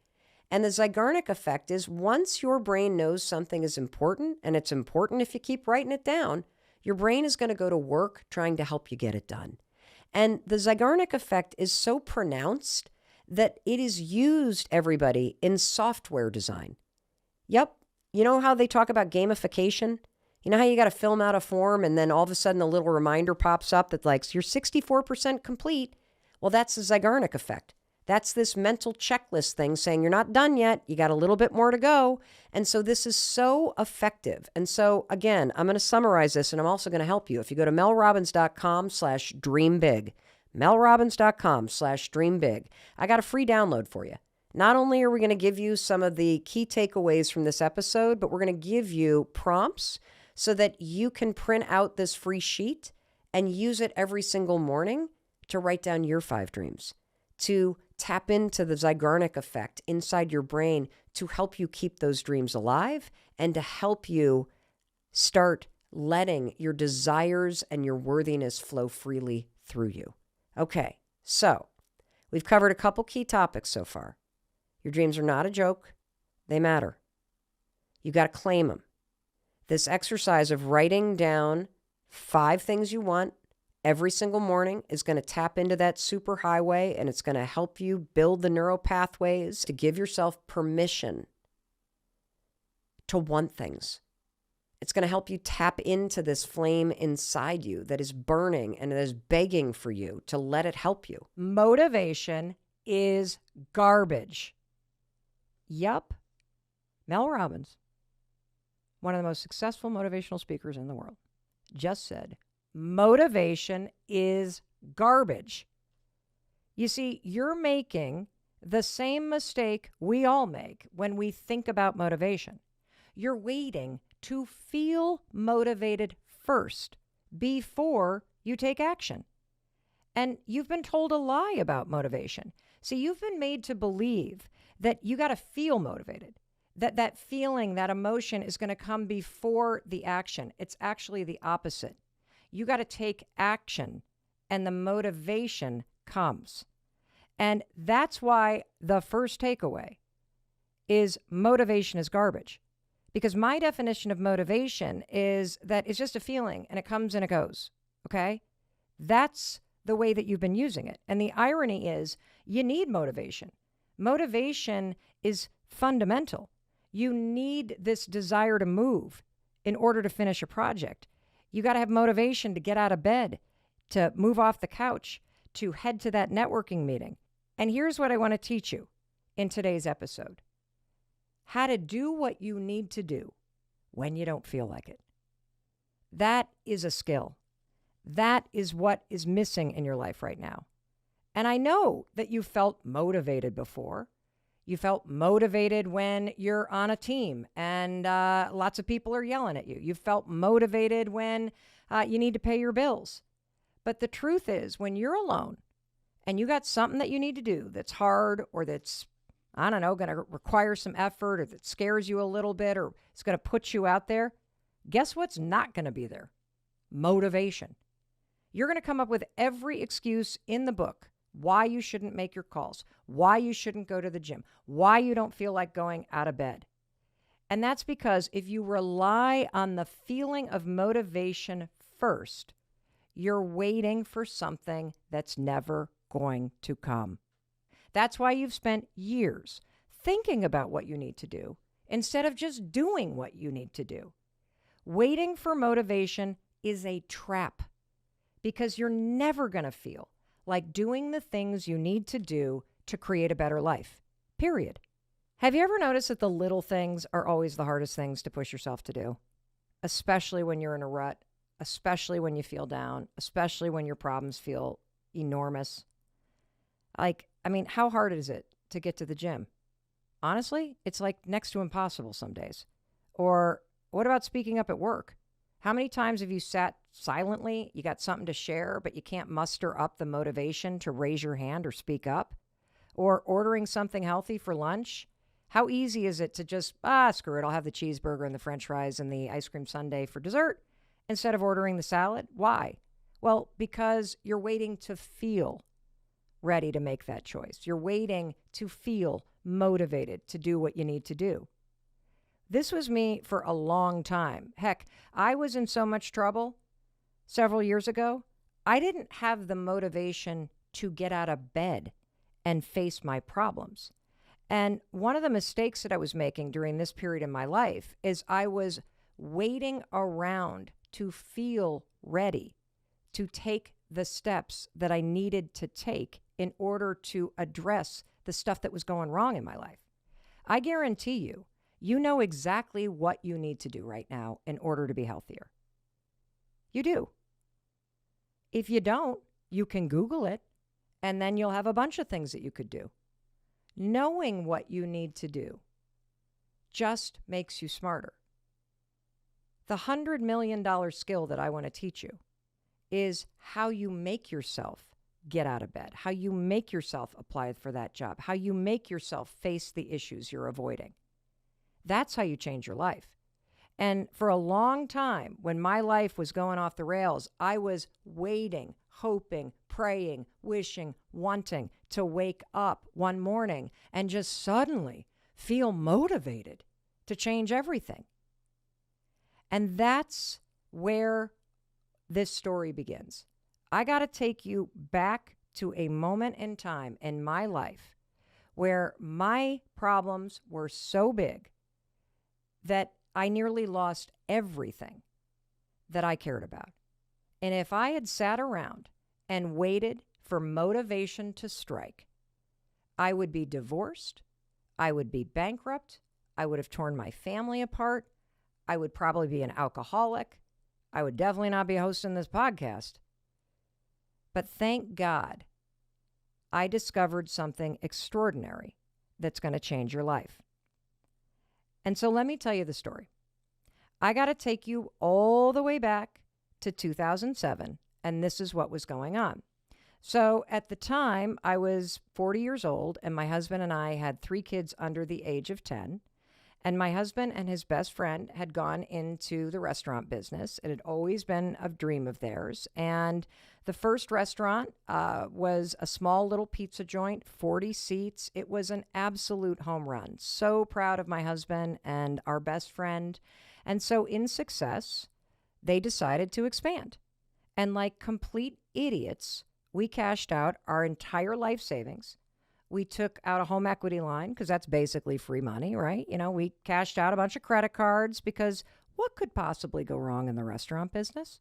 [SPEAKER 1] And the Zeigarnik effect is once your brain knows something is important, and it's important if you keep writing it down, your brain is going to go to work trying to help you get it done. And the Zeigarnik effect is so pronounced that it is used, everybody, in software design. Yep. You know how they talk about gamification? You know how you got to fill out a form and then all of a sudden a little reminder pops up that like, you're 64% complete. Well, that's the Zeigarnik effect. That's this mental checklist thing saying you're not done yet. You got a little bit more to go. And so this is so effective. And so again, I'm going to summarize this and I'm also going to help you. If you go to melrobbins.com/dreambig, melrobbins.com/dreambig, I got a free download for you. Not only are we going to give you some of the key takeaways from this episode, but we're going to give you prompts so that you can print out this free sheet and use it every single morning to write down your 5 dreams, to tap into the Zeigarnik effect inside your brain to help you keep those dreams alive and to help you start letting your desires and your worthiness flow freely through you. Okay, so we've covered a couple key topics so far. Your dreams are not a joke. They matter. You got to claim them. This exercise of writing down 5 things you want every single morning is going to tap into that superhighway, and it's going to help you build the neural pathways to give yourself permission to want things. It's going to help you tap into this flame inside you that is burning and that is begging for you to let it help you. Motivation is garbage. Yup. Mel Robbins, one of the most successful motivational speakers in the world, just said, motivation is garbage. You see, you're making the same mistake we all make when we think about motivation. You're waiting to feel motivated first before you take action. And you've been told a lie about motivation. See, you've been made to believe that you got to feel motivated, that feeling, that emotion is going to come before the action. It's actually the opposite. You got to take action and the motivation comes. And that's why the first takeaway is motivation is garbage. Because my definition of motivation is that it's just a feeling and it comes and it goes. Okay? That's the way that you've been using it. And the irony is you need motivation. Motivation is fundamental. You need this desire to move in order to finish a project. You got to have motivation to get out of bed, to move off the couch, to head to that networking meeting. And here's what I want to teach you in today's episode. How to do what you need to do when you don't feel like it. That is a skill. That is what is missing in your life right now. And I know that you felt motivated before. You felt motivated when you're on a team and lots of people are yelling at you. You felt motivated when you need to pay your bills. But the truth is, when you're alone and you got something that you need to do that's hard or that's, I don't know, going to require some effort or that scares you a little bit or it's going to put you out there, guess what's not going to be there? Motivation. You're going to come up with every excuse in the book why you shouldn't make your calls, why you shouldn't go to the gym, why you don't feel like going out of bed. And that's because if you rely on the feeling of motivation first, you're waiting for something that's never going to come. That's why you've spent years thinking about what you need to do instead of just doing what you need to do. Waiting for motivation is a trap because you're never going to feel like doing the things you need to do to create a better life, period. Have you ever noticed that the little things are always the hardest things to push yourself to do? Especially when you're in a rut, especially when you feel down, especially when your problems feel enormous. How hard is it to get to the gym? Honestly, it's like next to impossible some days. Or what about speaking up at work? How many times have you sat silently, you got something to share, but you can't muster up the motivation to raise your hand or speak up? Or ordering something healthy for lunch? How easy is it to just, screw it, I'll have the cheeseburger and the french fries and the ice cream sundae for dessert instead of ordering the salad? Why? Well, because you're waiting to feel ready to make that choice. You're waiting to feel motivated to do what you need to do. This was me for a long time. Heck, I was in so much trouble several years ago, I didn't have the motivation to get out of bed and face my problems. And one of the mistakes that I was making during this period in my life is I was waiting around to feel ready to take the steps that I needed to take in order to address the stuff that was going wrong in my life. I guarantee you, you know exactly what you need to do right now in order to be healthier. You do. If you don't, you can Google it, and then you'll have a bunch of things that you could do. Knowing what you need to do just makes you smarter. The $100 million skill that I want to teach you is how you make yourself get out of bed, how you make yourself apply for that job, how you make yourself face the issues you're avoiding. That's how you change your life. And for a long time, when my life was going off the rails, I was waiting, hoping, praying, wishing, wanting to wake up one morning and just suddenly feel motivated to change everything. And that's where this story begins. I got to take you back to a moment in time in my life where my problems were so big that I nearly lost everything that I cared about. And if I had sat around and waited for motivation to strike, I would be divorced, I would be bankrupt, I would have torn my family apart, I would probably be an alcoholic, I would definitely not be hosting this podcast. But thank God, I discovered something extraordinary that's going to change your life. And so let me tell you the story. I got to take you all the way back to 2007, and this is what was going on. So at the time, I was 40 years old, and my husband and I had 3 kids under the age of 10. And my husband and his best friend had gone into the restaurant business. It had always been a dream of theirs. And the first restaurant was a small little pizza joint, 40 seats. It was an absolute home run. So proud of my husband and our best friend. And so in success, they decided to expand. And like complete idiots, we cashed out our entire life savings. We took out a home equity line because that's basically free money, right? You know, we cashed out a bunch of credit cards because what could possibly go wrong in the restaurant business?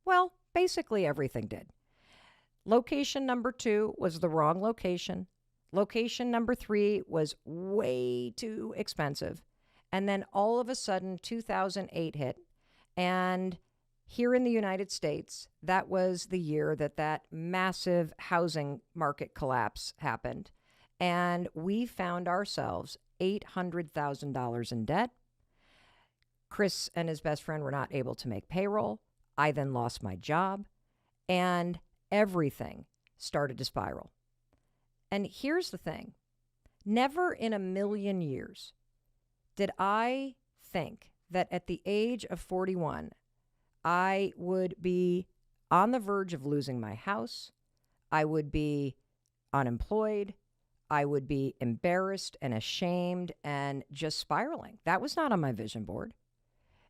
[SPEAKER 1] Well, basically everything did. Location number 2 was the wrong location. Location number 3 was way too expensive. And then all of a sudden, 2008 hit. And here in the United States, that was the year that massive housing market collapse happened. And we found ourselves $800,000 in debt. Chris and his best friend were not able to make payroll. I then lost my job. And everything started to spiral. And here's the thing. Never in a million years did I think that at the age of 41, I would be on the verge of losing my house. I would be unemployed. I would be embarrassed and ashamed and just spiraling. That was not on my vision board.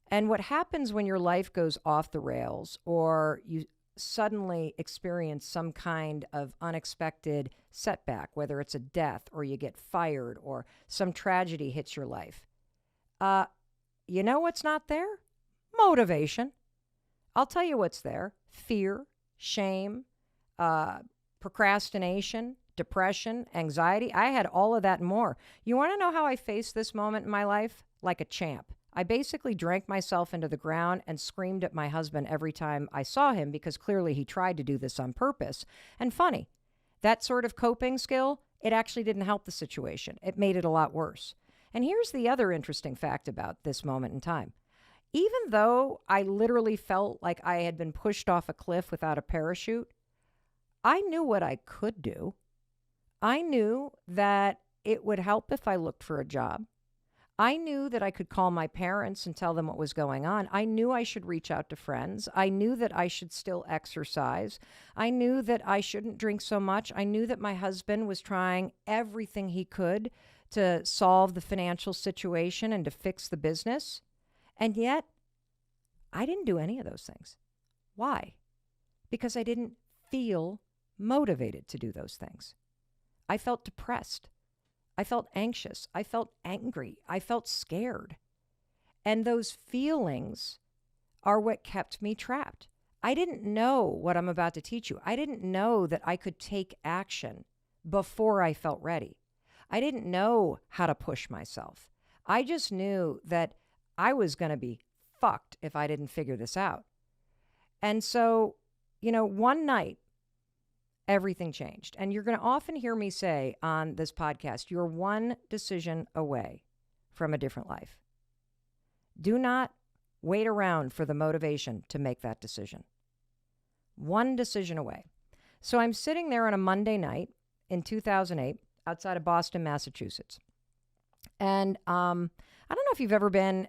[SPEAKER 1] And what happens when your life goes off the rails or you suddenly experience some kind of unexpected setback, whether it's a death or you get fired or some tragedy hits your life, you know what's not there? Motivation. I'll tell you what's there. Fear, shame, procrastination, depression, anxiety. I had all of that and more. You want to know how I faced this moment in my life? Like a champ. I basically drank myself into the ground and screamed at my husband every time I saw him because clearly he tried to do this on purpose. And funny, that sort of coping skill, it actually didn't help the situation. It made it a lot worse. And here's the other interesting fact about this moment in time. Even though I literally felt like I had been pushed off a cliff without a parachute, I knew what I could do. I knew that it would help if I looked for a job. I knew that I could call my parents and tell them what was going on. I knew I should reach out to friends. I knew that I should still exercise. I knew that I shouldn't drink so much. I knew that my husband was trying everything he could to solve the financial situation and to fix the business. And yet, I didn't do any of those things. Why? Because I didn't feel motivated to do those things. I felt depressed. I felt anxious. I felt angry. I felt scared. And those feelings are what kept me trapped. I didn't know what I'm about to teach you. I didn't know that I could take action before I felt ready. I didn't know how to push myself. I just knew that I was going to be fucked if I didn't figure this out. And so, one night, everything changed. And you're going to often hear me say on this podcast, you're one decision away from a different life. Do not wait around for the motivation to make that decision. One decision away. So I'm sitting there on a Monday night in 2008 outside of Boston, Massachusetts. And I don't know if you've ever been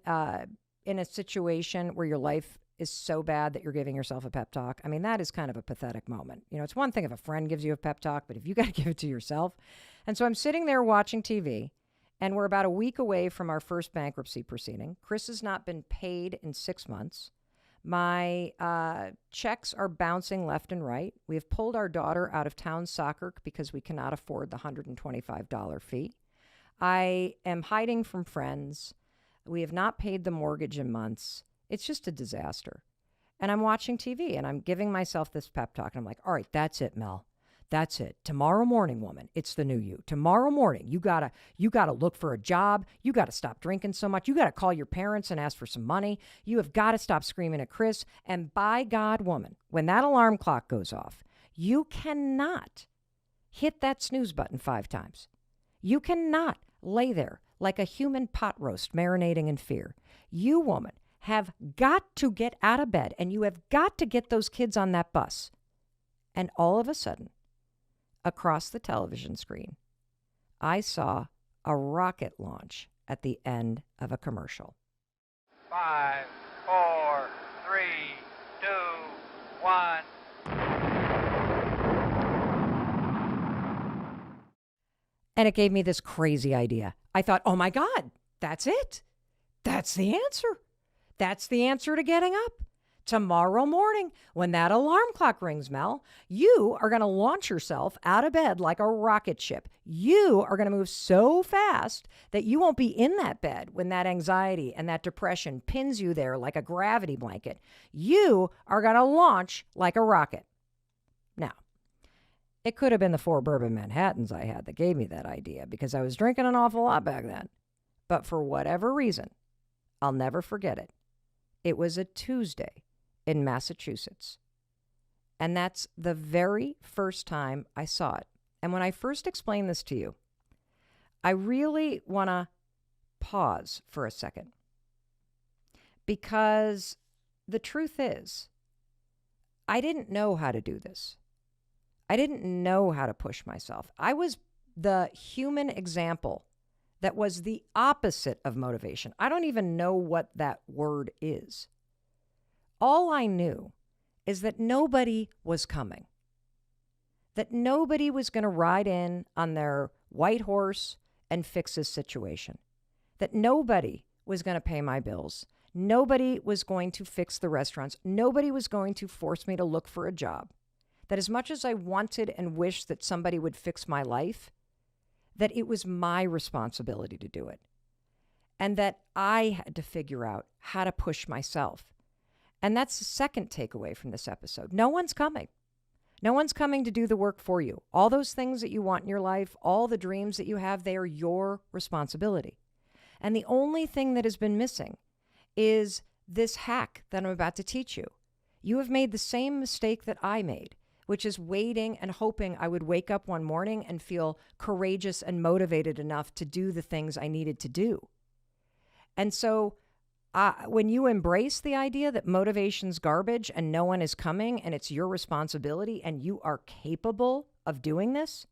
[SPEAKER 1] in a situation where your life is so bad that you're giving yourself a pep talk. I mean, that is kind of a pathetic moment. It's one thing if a friend gives you a pep talk, but if you got to give it to yourself. And so I'm sitting there watching TV, and we're about a week away from our first bankruptcy proceeding. Chris has not been paid in 6 months. My checks are bouncing left and right. We have pulled our daughter out of town soccer because we cannot afford the $125 fee. I am hiding from friends. We have not paid the mortgage in months. It's just a disaster. And I'm watching TV and I'm giving myself this pep talk. And I'm like, all right, that's it, Mel. That's it. Tomorrow morning, woman, it's the new you. Tomorrow morning, you gotta look for a job. You gotta stop drinking so much. You gotta call your parents and ask for some money. You have got to stop screaming at Chris. And by God, woman, when that alarm clock goes off, you cannot hit that snooze button 5 times. You cannot lay there like a human pot roast marinating in fear. You, woman, have got to get out of bed and you have got to get those kids on that bus. And all of a sudden, across the television screen, I saw a rocket launch at the end of a commercial.
[SPEAKER 3] 5, 4, 3, 2, 1.
[SPEAKER 1] And it gave me this crazy idea. I thought, oh my God, that's it. That's the answer. That's the answer to getting up. Tomorrow morning, when that alarm clock rings, Mel, you are going to launch yourself out of bed like a rocket ship. You are going to move so fast that you won't be in that bed when that anxiety and that depression pins you there like a gravity blanket. You are going to launch like a rocket. Now, it could have been the 4 bourbon Manhattans I had that gave me that idea because I was drinking an awful lot back then. But for whatever reason, I'll never forget it. It was a Tuesday in Massachusetts. And that's the very first time I saw it. And when I first explain this to you, I really want to pause for a second. Because the truth is, I didn't know how to do this. I didn't know how to push myself. I was the human example that was the opposite of motivation. I don't even know what that word is. All I knew is that nobody was coming, that nobody was going to ride in on their white horse and fix this situation, that nobody was going to pay my bills. Nobody was going to fix the restaurants. Nobody was going to force me to look for a job. That as much as I wanted and wished that somebody would fix my life, that it was my responsibility to do it. And that I had to figure out how to push myself. And that's the second takeaway from this episode. No one's coming. No one's coming to do the work for you. All those things that you want in your life, all the dreams that you have, they are your responsibility. And the only thing that has been missing is this hack that I'm about to teach you. You have made the same mistake that I made, which is waiting and hoping I would wake up one morning and feel courageous and motivated enough to do the things I needed to do. And so when you embrace the idea that motivation's garbage and no one is coming and it's your responsibility and you are capable of doing this,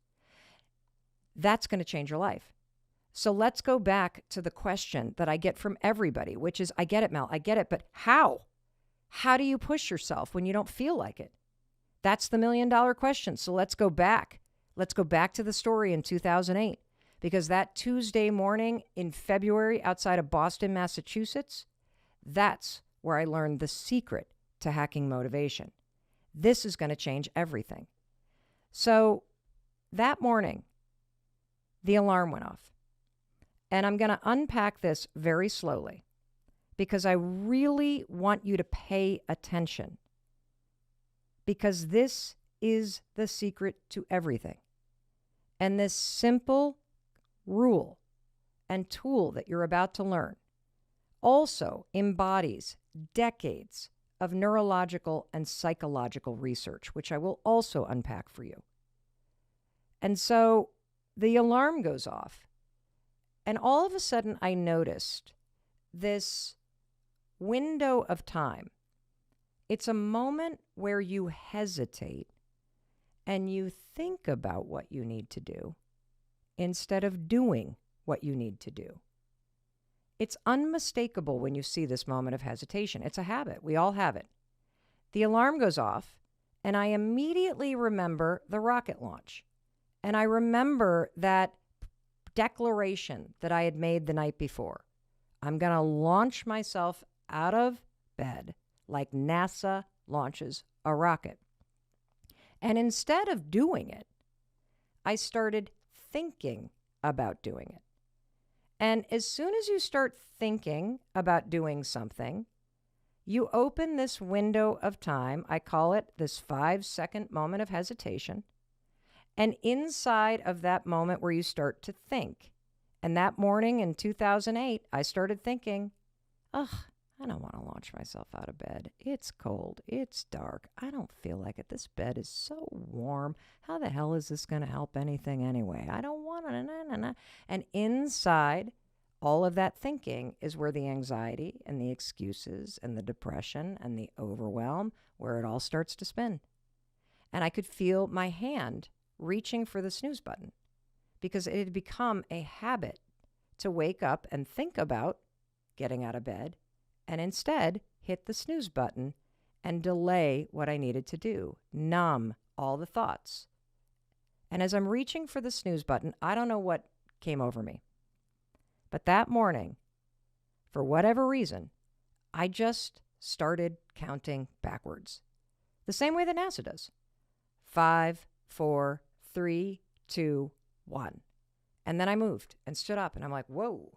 [SPEAKER 1] that's going to change your life. So let's go back to the question that I get from everybody, which is, I get it, Mel, I get it, but how? How do you push yourself when you don't feel like it? That's the $1 million question. So let's go back. Let's go back to the story in 2008, because that Tuesday morning in February outside of Boston, Massachusetts, that's where I learned the secret to hacking motivation. This is going to change everything. So that morning, the alarm went off. And I'm going to unpack this very slowly because I really want you to pay attention, because this is the secret to everything. And this simple rule and tool that you're about to learn also embodies decades of neurological and psychological research, which I will also unpack for you. And so the alarm goes off, and all of a sudden I noticed this window of time. It's a moment where you hesitate and you think about what you need to do instead of doing what you need to do. It's unmistakable when you see this moment of hesitation. It's a habit. We all have it. The alarm goes off, and I immediately remember the rocket launch. And I remember that declaration that I had made the night before. I'm going to launch myself out of bed like NASA launches a rocket. And instead of doing it, I started thinking about doing it. And as soon as you start thinking about doing something, you open this window of time. I call it this 5-second moment of hesitation. And inside of that moment where you start to think, and that morning in 2008, I started thinking, ugh, I don't want to launch myself out of bed. It's cold. It's dark. I don't feel like it. This bed is so warm. How the hell is this going to help anything anyway? I don't want to. And inside all of that thinking is where the anxiety and the excuses and the depression and the overwhelm, where it all starts to spin. And I could feel my hand reaching for the snooze button, because it had become a habit to wake up and think about getting out of bed and instead hit the snooze button and delay what I needed to do, numb all the thoughts. And as I'm reaching for the snooze button, I don't know what came over me. But that morning, for whatever reason, I just started counting backwards, the same way that NASA does. 5, 4, 3, 2, 1. And then I moved and stood up, and I'm like, whoa,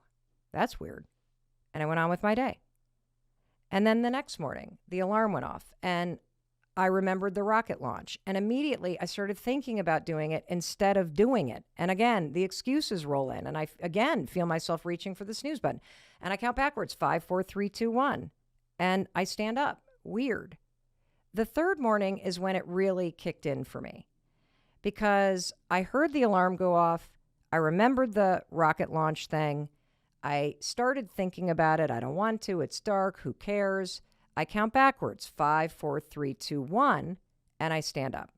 [SPEAKER 1] that's weird. And I went on with my day. And then the next morning, the alarm went off, and I remembered the rocket launch. And immediately I started thinking about doing it instead of doing it. And again, the excuses roll in, and I again feel myself reaching for the snooze button. And I count backwards, 5, 4, 3, 2, 1. And I stand up. Weird. The third morning is when it really kicked in for me, because I heard the alarm go off. I remembered the rocket launch thing. I started thinking about it. I don't want to. It's dark. Who cares? I count backwards, 5, 4, 3, 2, 1, and I stand up.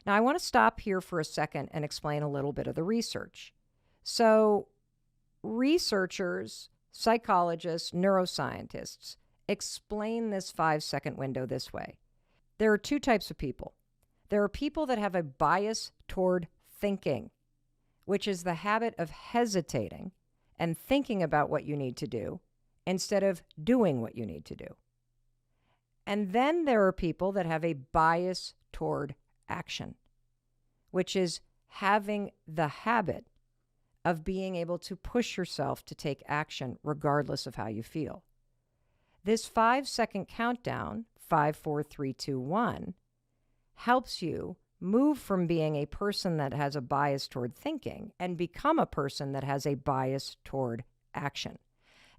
[SPEAKER 1] Now, I want to stop here for a second and explain a little bit of the research. So, researchers, psychologists, neuroscientists explain this 5-second window this way. There are two types of people. There are people that have a bias toward thinking, which is the habit of hesitating and thinking about what you need to do instead of doing what you need to do. And then there are people that have a bias toward action, which is having the habit of being able to push yourself to take action regardless of how you feel. This 5-second countdown, 5, 4, 3, 2, 1, helps you move from being a person that has a bias toward thinking and become a person that has a bias toward action.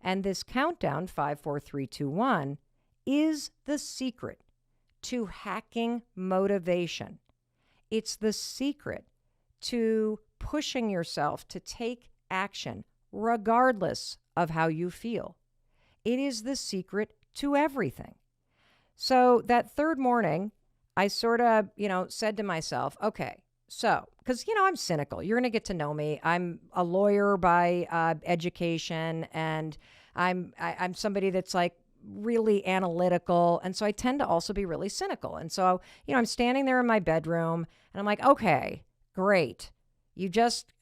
[SPEAKER 1] And this countdown, 5, 4, 3, 2, 1, is the secret to hacking motivation. It's the secret to pushing yourself to take action regardless of how you feel. It is the secret to everything. So that third morning, I sort of, said to myself, okay, So, because, I'm cynical. You're going to get to know me. I'm a lawyer by education, and I'm somebody that's like really analytical. And so I tend to also be really cynical. And so, I'm standing there in my bedroom and I'm like, okay, great. You just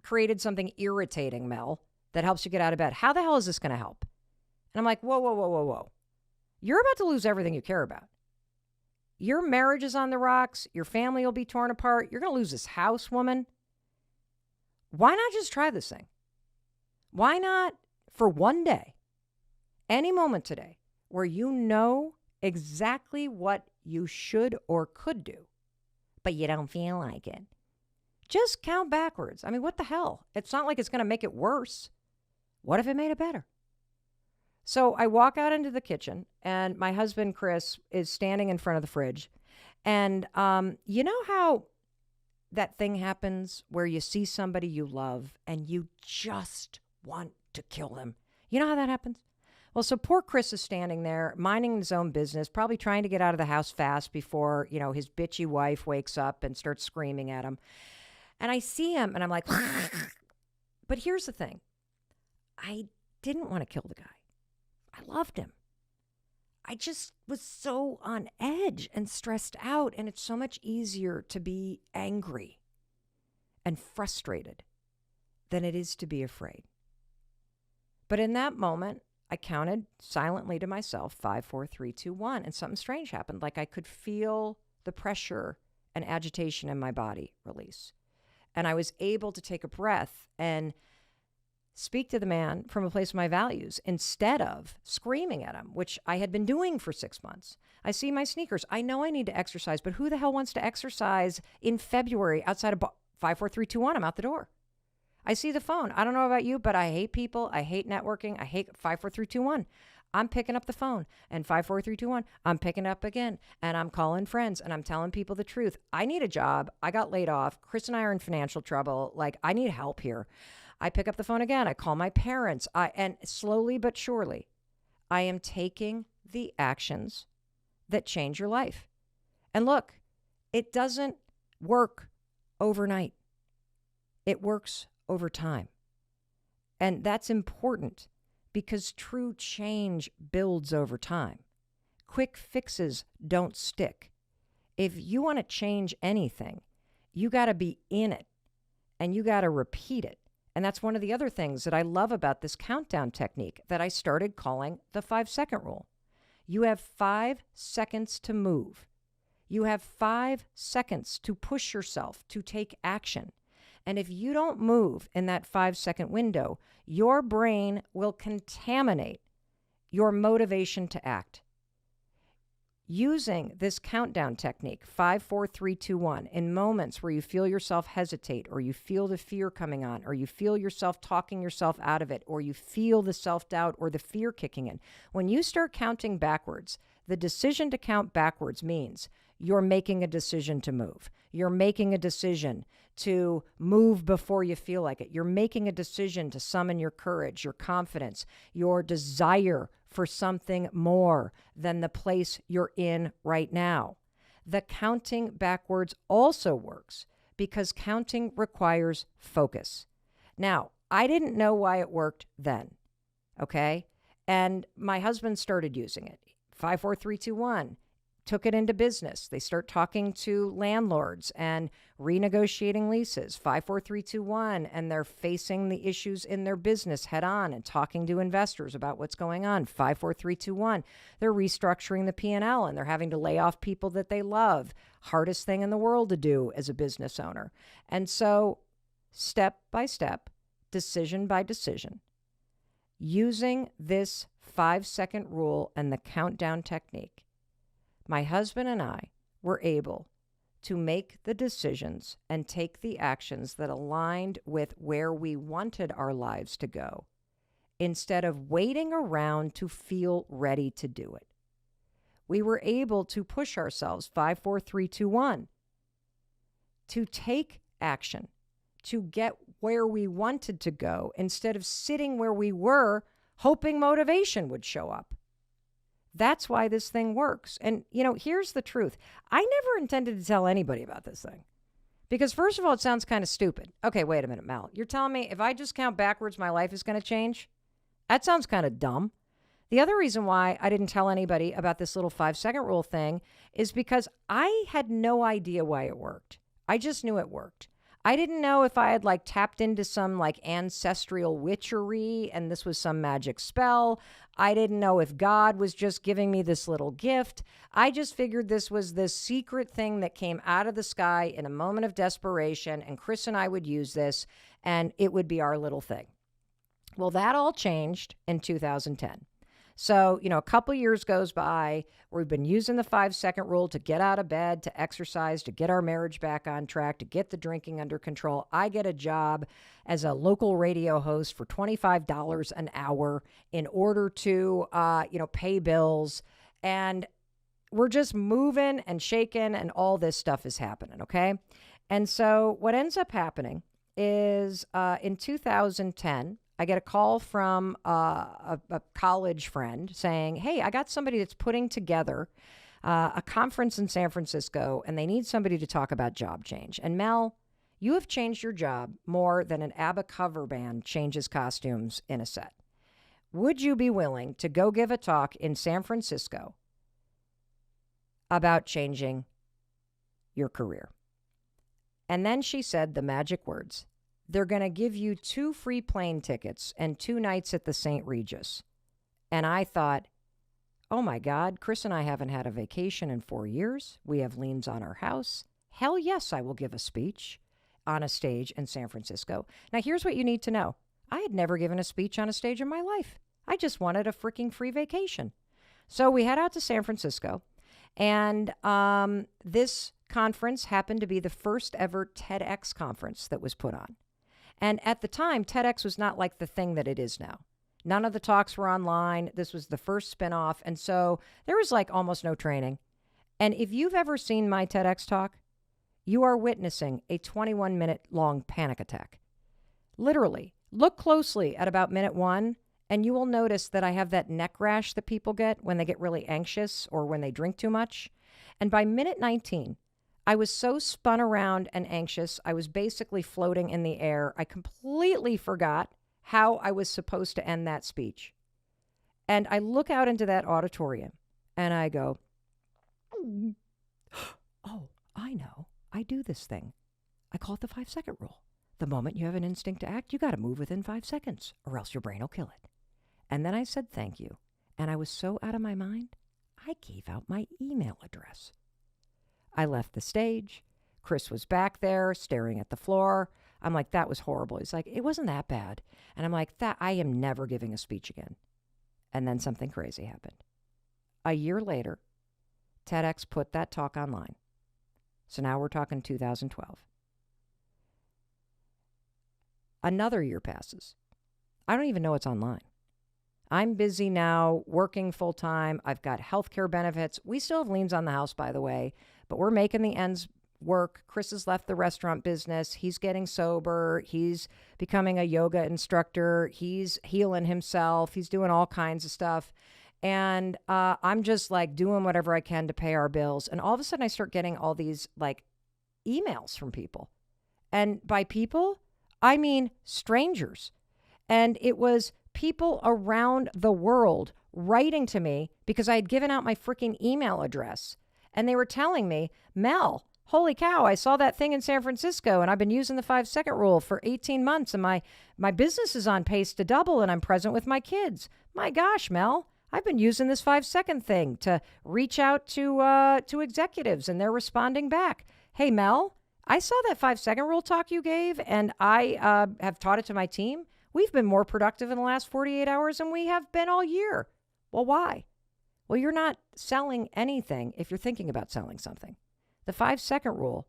[SPEAKER 1] created something irritating, Mel, that helps you get out of bed. How the hell is this going to help? And I'm like, whoa, whoa, whoa, whoa, whoa. You're about to lose everything you care about. Your marriage is on the rocks. Your family will be torn apart. You're going to lose this house, woman. Why not just try this thing? Why not for one day, any moment today, where you know exactly what you should or could do, but you don't feel like it? Just count backwards. I mean, what the hell? It's not like it's going to make it worse. What if it made it better? So I walk out into the kitchen, and my husband, Chris, is standing in front of the fridge. And you know how that thing happens where you see somebody you love and you just want to kill them? You know how that happens? Well, so poor Chris is standing there, minding his own business, probably trying to get out of the house fast before, his bitchy wife wakes up and starts screaming at him. And I see him, and I'm like, but here's the thing. I didn't want to kill the guy. I loved him. I just was so on edge and stressed out, and it's so much easier to be angry and frustrated than it is to be afraid. But in that moment, I counted silently to myself, 5, 4, 3, 2, 1, and something strange happened. Like I could feel the pressure and agitation in my body release. And I was able to take a breath and speak to the man from a place of my values instead of screaming at him, which I had been doing for 6 months. I see my sneakers. I know I need to exercise, but who the hell wants to exercise in February outside of 5, 4, 3, 2, 1? I'm out the door. I see the phone. I don't know about you, but I hate people. I hate networking. I hate 5, 4, 3, 2, 1. I'm picking up the phone, and 5, 4, 3, 2, 1. I'm picking it up again, and I'm calling friends, and I'm telling people the truth. I need a job. I got laid off. Chris and I are in financial trouble. Like, I need help here. I pick up the phone again. I call my parents. And slowly but surely, I am taking the actions that change your life. And look, it doesn't work overnight. It works over time. And that's important because true change builds over time. Quick fixes don't stick. If you want to change anything, you got to be in it and you got to repeat it. And that's one of the other things that I love about this countdown technique that I started calling the 5-second rule. You have 5 seconds to move. You have 5 seconds to push yourself to take action. And if you don't move in that 5-second window, your brain will contaminate your motivation to act. Using this countdown technique, 5, 4, 3, 2, 1, in moments where you feel yourself hesitate, or you feel the fear coming on, or you feel yourself talking yourself out of it, or you feel the self-doubt or the fear kicking in. When you start counting backwards, the decision to count backwards means you're making a decision to move. You're making a decision to move before you feel like it. You're making a decision to summon your courage, your confidence, your desire for something more than the place you're in right now. The counting backwards also works because counting requires focus. Now, I didn't know why it worked then, okay? And my husband started using it. 5, 4, 3, 2, 1. Took it into business. They start talking to landlords and renegotiating leases. 5, 4, 3, 2, 1. And they're facing the issues in their business head on and talking to investors about what's going on. 5, 4, 3, 2, 1. They're restructuring the P&L and they're having to lay off people that they love. Hardest thing in the world to do as a business owner. And so step by step, decision by decision, using this 5-second rule and the countdown technique, my husband and I were able to make the decisions and take the actions that aligned with where we wanted our lives to go, instead of waiting around to feel ready to do it. We were able to push ourselves, 5, 4, 3, 2, 1, to take action, to get where we wanted to go, instead of sitting where we were, hoping motivation would show up. That's why this thing works. And, here's the truth. I never intended to tell anybody about this thing. Because first of all, it sounds kind of stupid. Okay, wait a minute, Mel. You're telling me if I just count backwards, my life is going to change? That sounds kind of dumb. The other reason why I didn't tell anybody about this little 5-second rule thing is because I had no idea why it worked. I just knew it worked. I didn't know if I had like tapped into some like ancestral witchery and this was some magic spell. I didn't know if God was just giving me this little gift. I just figured this was this secret thing that came out of the sky in a moment of desperation, and Chris and I would use this and it would be our little thing. Well, that all changed in 2010. So, a couple years goes by. We've been using the 5-second rule to get out of bed, to exercise, to get our marriage back on track, to get the drinking under control. I get a job as a local radio host for $25 an hour in order to, pay bills. And we're just moving and shaking and all this stuff is happening, okay? And so what ends up happening is in 2010, I get a call from a college friend saying, hey, I got somebody that's putting together a conference in San Francisco, and they need somebody to talk about job change. And Mel, you have changed your job more than an ABBA cover band changes costumes in a set. Would you be willing to go give a talk in San Francisco about changing your career? And then she said the magic words. They're going to give you 2 free plane tickets and 2 nights at the St. Regis. And I thought, oh my God, Chris and I haven't had a vacation in 4 years. We have liens on our house. Hell yes, I will give a speech on a stage in San Francisco. Now, here's what you need to know. I had never given a speech on a stage in my life. I just wanted a freaking free vacation. So we head out to San Francisco. And this conference happened to be the first ever TEDx conference that was put on. And at the time, TEDx was not like the thing that it is now. None of the talks were online. This was the first spinoff. And so there was like almost no training. And if you've ever seen my TEDx talk, you are witnessing a 21-minute long panic attack. Literally, look closely at about minute 1, and you will notice that I have that neck rash that people get when they get really anxious or when they drink too much. And by minute 19, I was so spun around and anxious, I was basically floating in the air. I completely forgot how I was supposed to end that speech. And I look out into that auditorium and I go, oh, I know. I do this thing. I call it the 5-second rule. The moment you have an instinct to act, you got to move within 5 seconds or else your brain will kill it. And then I said, thank you. And I was so out of my mind, I gave out my email address. I left the stage. Chris was back there staring at the floor. I'm like, that was horrible. He's like, it wasn't that bad. And I'm like, I am never giving a speech again. And then something crazy happened. A year later, TEDx put that talk online. So now we're talking 2012. Another year passes. I don't even know it's online. I'm busy now, working full time. I've got healthcare benefits. We still have liens on the house, by the way, but we're making the ends work. Chris has left the restaurant business. He's getting sober. He's becoming a yoga instructor. He's healing himself. He's doing all kinds of stuff. And I'm just like doing whatever I can to pay our bills. And all of a sudden I start getting all these like emails from people. And by people, I mean strangers. And it was people around the world writing to me because I had given out my freaking email address. And they were telling me, Mel, holy cow, I saw that thing in San Francisco and I've been using the 5-second rule for 18 months and my business is on pace to double and I'm present with my kids. My gosh, Mel, I've been using this 5-second thing to reach out to executives and they're responding back. Hey, Mel, I saw that 5-second rule talk you gave and I have taught it to my team. We've been more productive in the last 48 hours than we have been all year. Well, why? Well, you're not selling anything if you're thinking about selling something. The 5-second rule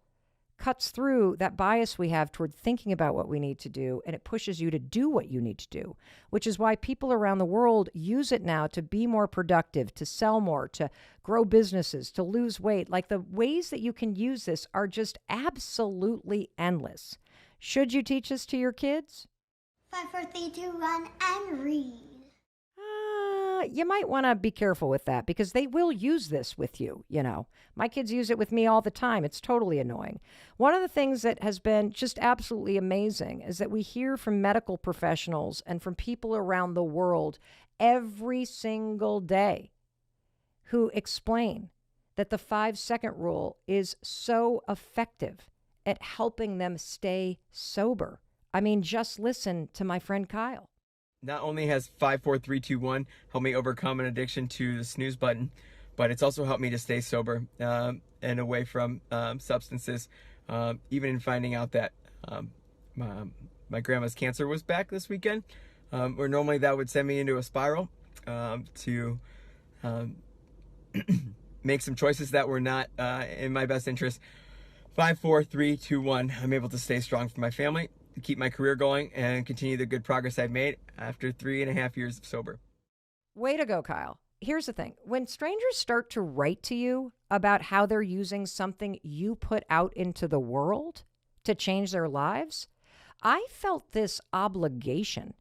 [SPEAKER 1] cuts through that bias we have toward thinking about what we need to do, and it pushes you to do what you need to do, which is why people around the world use it now to be more productive, to sell more, to grow businesses, to lose weight. Like the ways that you can use this are just absolutely endless. Should you teach this to your kids?
[SPEAKER 4] 5, 4, 3, 2, 1, and read.
[SPEAKER 1] you might want to be careful with that because they will use this with you. My kids use it with me all the time. It's totally annoying. One of the things that has been just absolutely amazing is that we hear from medical professionals and from people around the world every single day who explain that the 5-second rule is so effective at helping them stay sober. I mean, just listen to my friend Kyle.
[SPEAKER 4] Not only has 5, 4, 3, 2, 1 helped me overcome an addiction to the snooze button, but it's also helped me to stay sober and away from substances. Even in finding out that my grandma's cancer was back this weekend, where normally that would send me into a spiral to make some choices that were not in my best interest. 5, 4, 3, 2, 1. I'm able to stay strong for my family, to keep my career going, and continue the good progress I've made after 3.5 years of sober.
[SPEAKER 1] Way to go, Kyle. Here's the thing. When strangers start to write to you about how they're using something you put out into the world to change their lives, I felt this obligation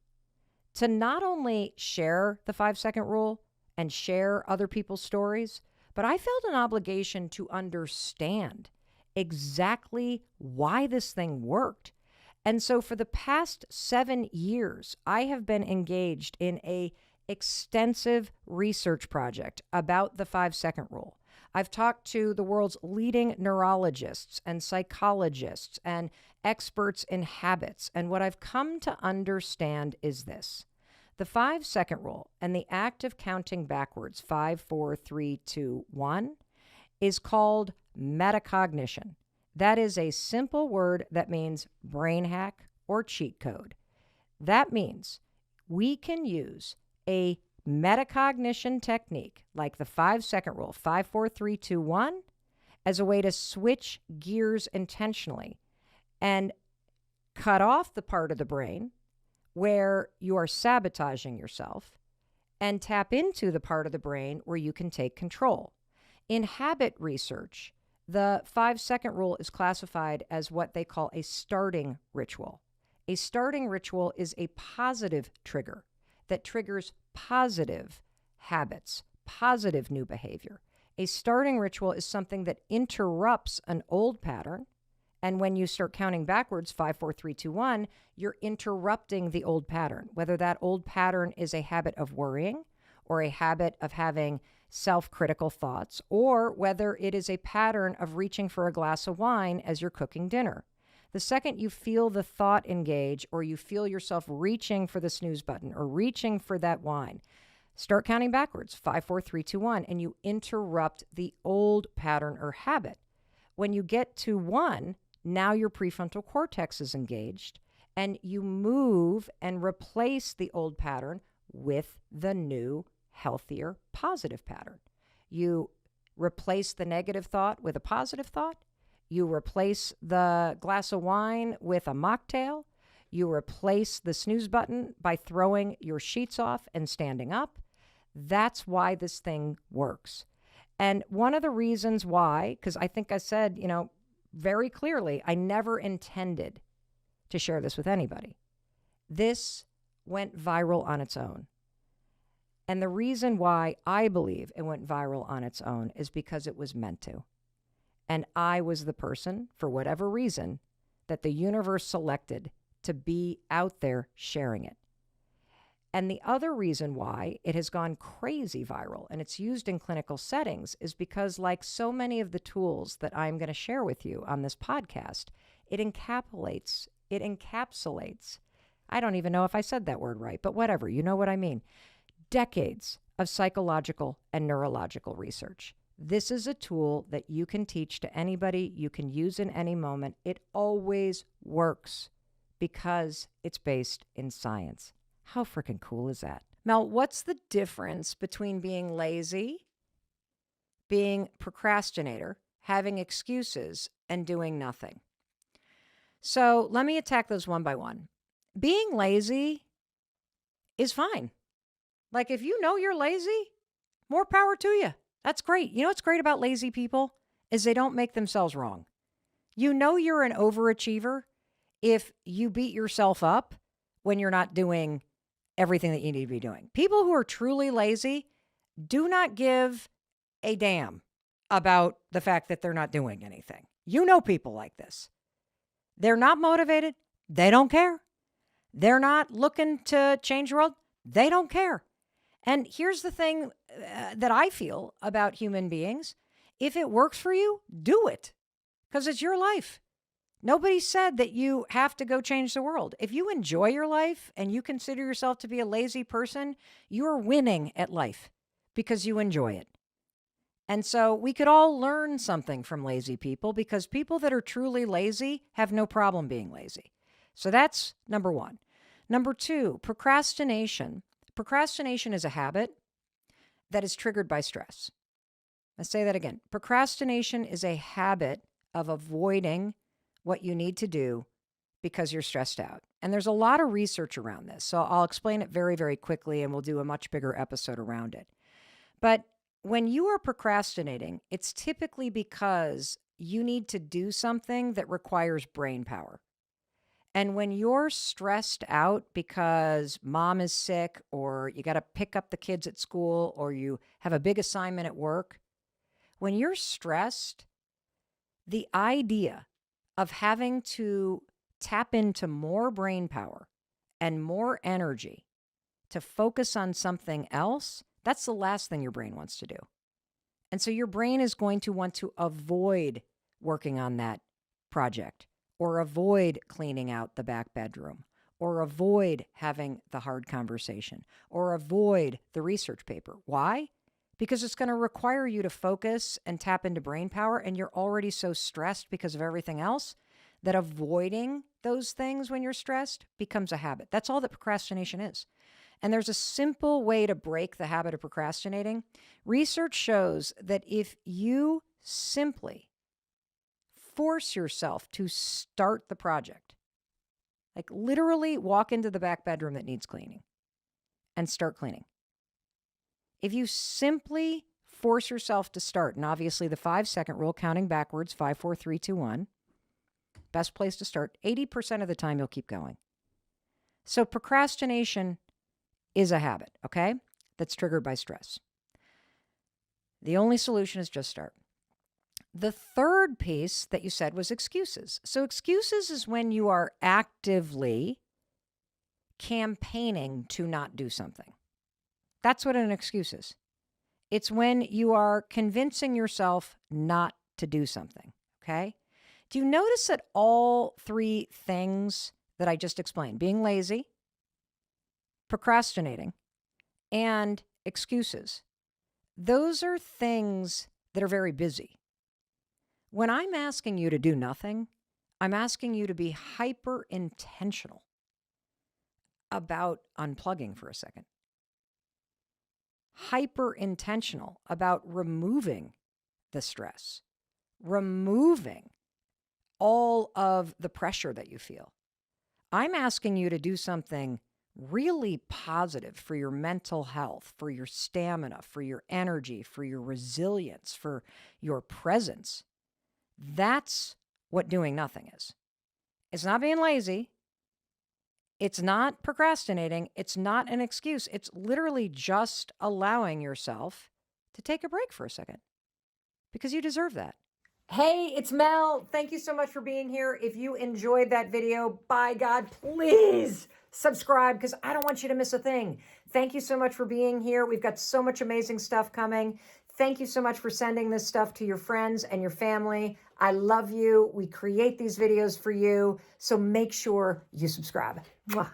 [SPEAKER 1] to not only share the 5-second rule and share other people's stories, but I felt an obligation to understand exactly why this thing worked. And so for the past 7 years, I have been engaged in a extensive research project about the 5-second rule. I've talked to the world's leading neurologists and psychologists and experts in habits. And what I've come to understand is this. The 5-second rule and the act of counting backwards, 5, 4, 3, 2, 1, is called metacognition. That is a simple word that means brain hack or cheat code. That means we can use a metacognition technique like the 5-second rule, 5, 4, 3, 2, 1, as a way to switch gears intentionally and cut off the part of the brain where you are sabotaging yourself and tap into the part of the brain where you can take control. In habit research, the 5-second rule is classified as what they call a starting ritual. A starting ritual is a positive trigger that triggers positive habits, positive new behavior. A starting ritual is something that interrupts an old pattern. And when you start counting backwards, 5, 4, 3, 2, 1, you're interrupting the old pattern, whether that old pattern is a habit of worrying or a habit of having self-critical thoughts, or whether it is a pattern of reaching for a glass of wine as you're cooking dinner. The second you feel the thought engage or you feel yourself reaching for the snooze button or reaching for that wine, start counting backwards, 5, 4, 3, 2, 1, and you interrupt the old pattern or habit. When you get to 1, now your prefrontal cortex is engaged and you move and replace the old pattern with the new, healthier, positive pattern. You replace the negative thought with a positive thought. You replace the glass of wine with a mocktail. You replace the snooze button by throwing your sheets off and standing up. That's why this thing works. And one of the reasons why, because I think I said, very clearly, I never intended to share this with anybody. This went viral on its own. And the reason why I believe it went viral on its own is because it was meant to. And I was the person, for whatever reason, that the universe selected to be out there sharing it. And the other reason why it has gone crazy viral and it's used in clinical settings is because, like so many of the tools that I'm going to share with you on this podcast, it encapsulates, I don't even know if I said that word right, but whatever, you know what I mean, decades of psychological and neurological research. This is a tool that you can teach to anybody, you can use in any moment. It always works because it's based in science. How freaking cool is that? Mel, what's the difference between being lazy, being procrastinator, having excuses, and doing nothing? So let me attack those one by one. Being lazy is fine. Like, if you know you're lazy, more power to you. That's great. You know what's great about lazy people is they don't make themselves wrong. You know you're an overachiever if you beat yourself up when you're not doing everything that you need to be doing. People who are truly lazy do not give a damn about the fact that they're not doing anything. You know people like this. They're not motivated. They don't care. They're not looking to change the world. They don't care. And here's the thing that I feel about human beings. If it works for you, do it, because it's your life. Nobody said that you have to go change the world. If you enjoy your life and you consider yourself to be a lazy person, you're winning at life because you enjoy it. And so we could all learn something from lazy people, because people that are truly lazy have no problem being lazy. So that's number one. Number two, procrastination. Procrastination is a habit that is triggered by stress. Let's say that again. Procrastination is a habit of avoiding what you need to do because you're stressed out. And there's a lot of research around this. So I'll explain it very, very quickly, and we'll do a much bigger episode around it. But when you are procrastinating, it's typically because you need to do something that requires brain power. And when you're stressed out because mom is sick, or you got to pick up the kids at school, or you have a big assignment at work, when you're stressed, the idea of having to tap into more brain power and more energy to focus on something else, that's the last thing your brain wants to do. And so your brain is going to want to avoid working on that project, or avoid cleaning out the back bedroom, or avoid having the hard conversation, or avoid the research paper. Why? Because it's going to require you to focus and tap into brain power, and you're already so stressed because of everything else that avoiding those things when you're stressed becomes a habit. That's all that procrastination is. And there's a simple way to break the habit of procrastinating. Research shows that if you simply force yourself to start the project, like literally walk into the back bedroom that needs cleaning and start cleaning. If you simply force yourself to start, and obviously the 5-second rule, counting backwards, 5, 4, 3, 2, 1, best place to start. 80% of the time you'll keep going. So procrastination is a habit, okay, that's triggered by stress. The only solution is just start. The third piece that you said was excuses. So excuses is when you are actively campaigning to not do something. That's what an excuse is. It's when you are convincing yourself not to do something, okay? Do you notice that all three things that I just explained, being lazy, procrastinating, and excuses, those are things that are very busy. When I'm asking you to do nothing, I'm asking you to be hyper intentional about unplugging for a second. Hyper intentional about removing the stress, removing all of the pressure that you feel. I'm asking you to do something really positive for your mental health, for your stamina, for your energy, for your resilience, for your presence. That's what doing nothing is. It's not being lazy. It's not procrastinating. It's not an excuse. It's literally just allowing yourself to take a break for a second, because you deserve that. Hey, it's Mel. Thank you so much for being here. If you enjoyed that video, by God, please subscribe, because I don't want you to miss a thing. Thank you so much for being here. We've got so much amazing stuff coming. Thank you so much for sending this stuff to your friends and your family. I love you. We create these videos for you, so make sure you subscribe. Mwah.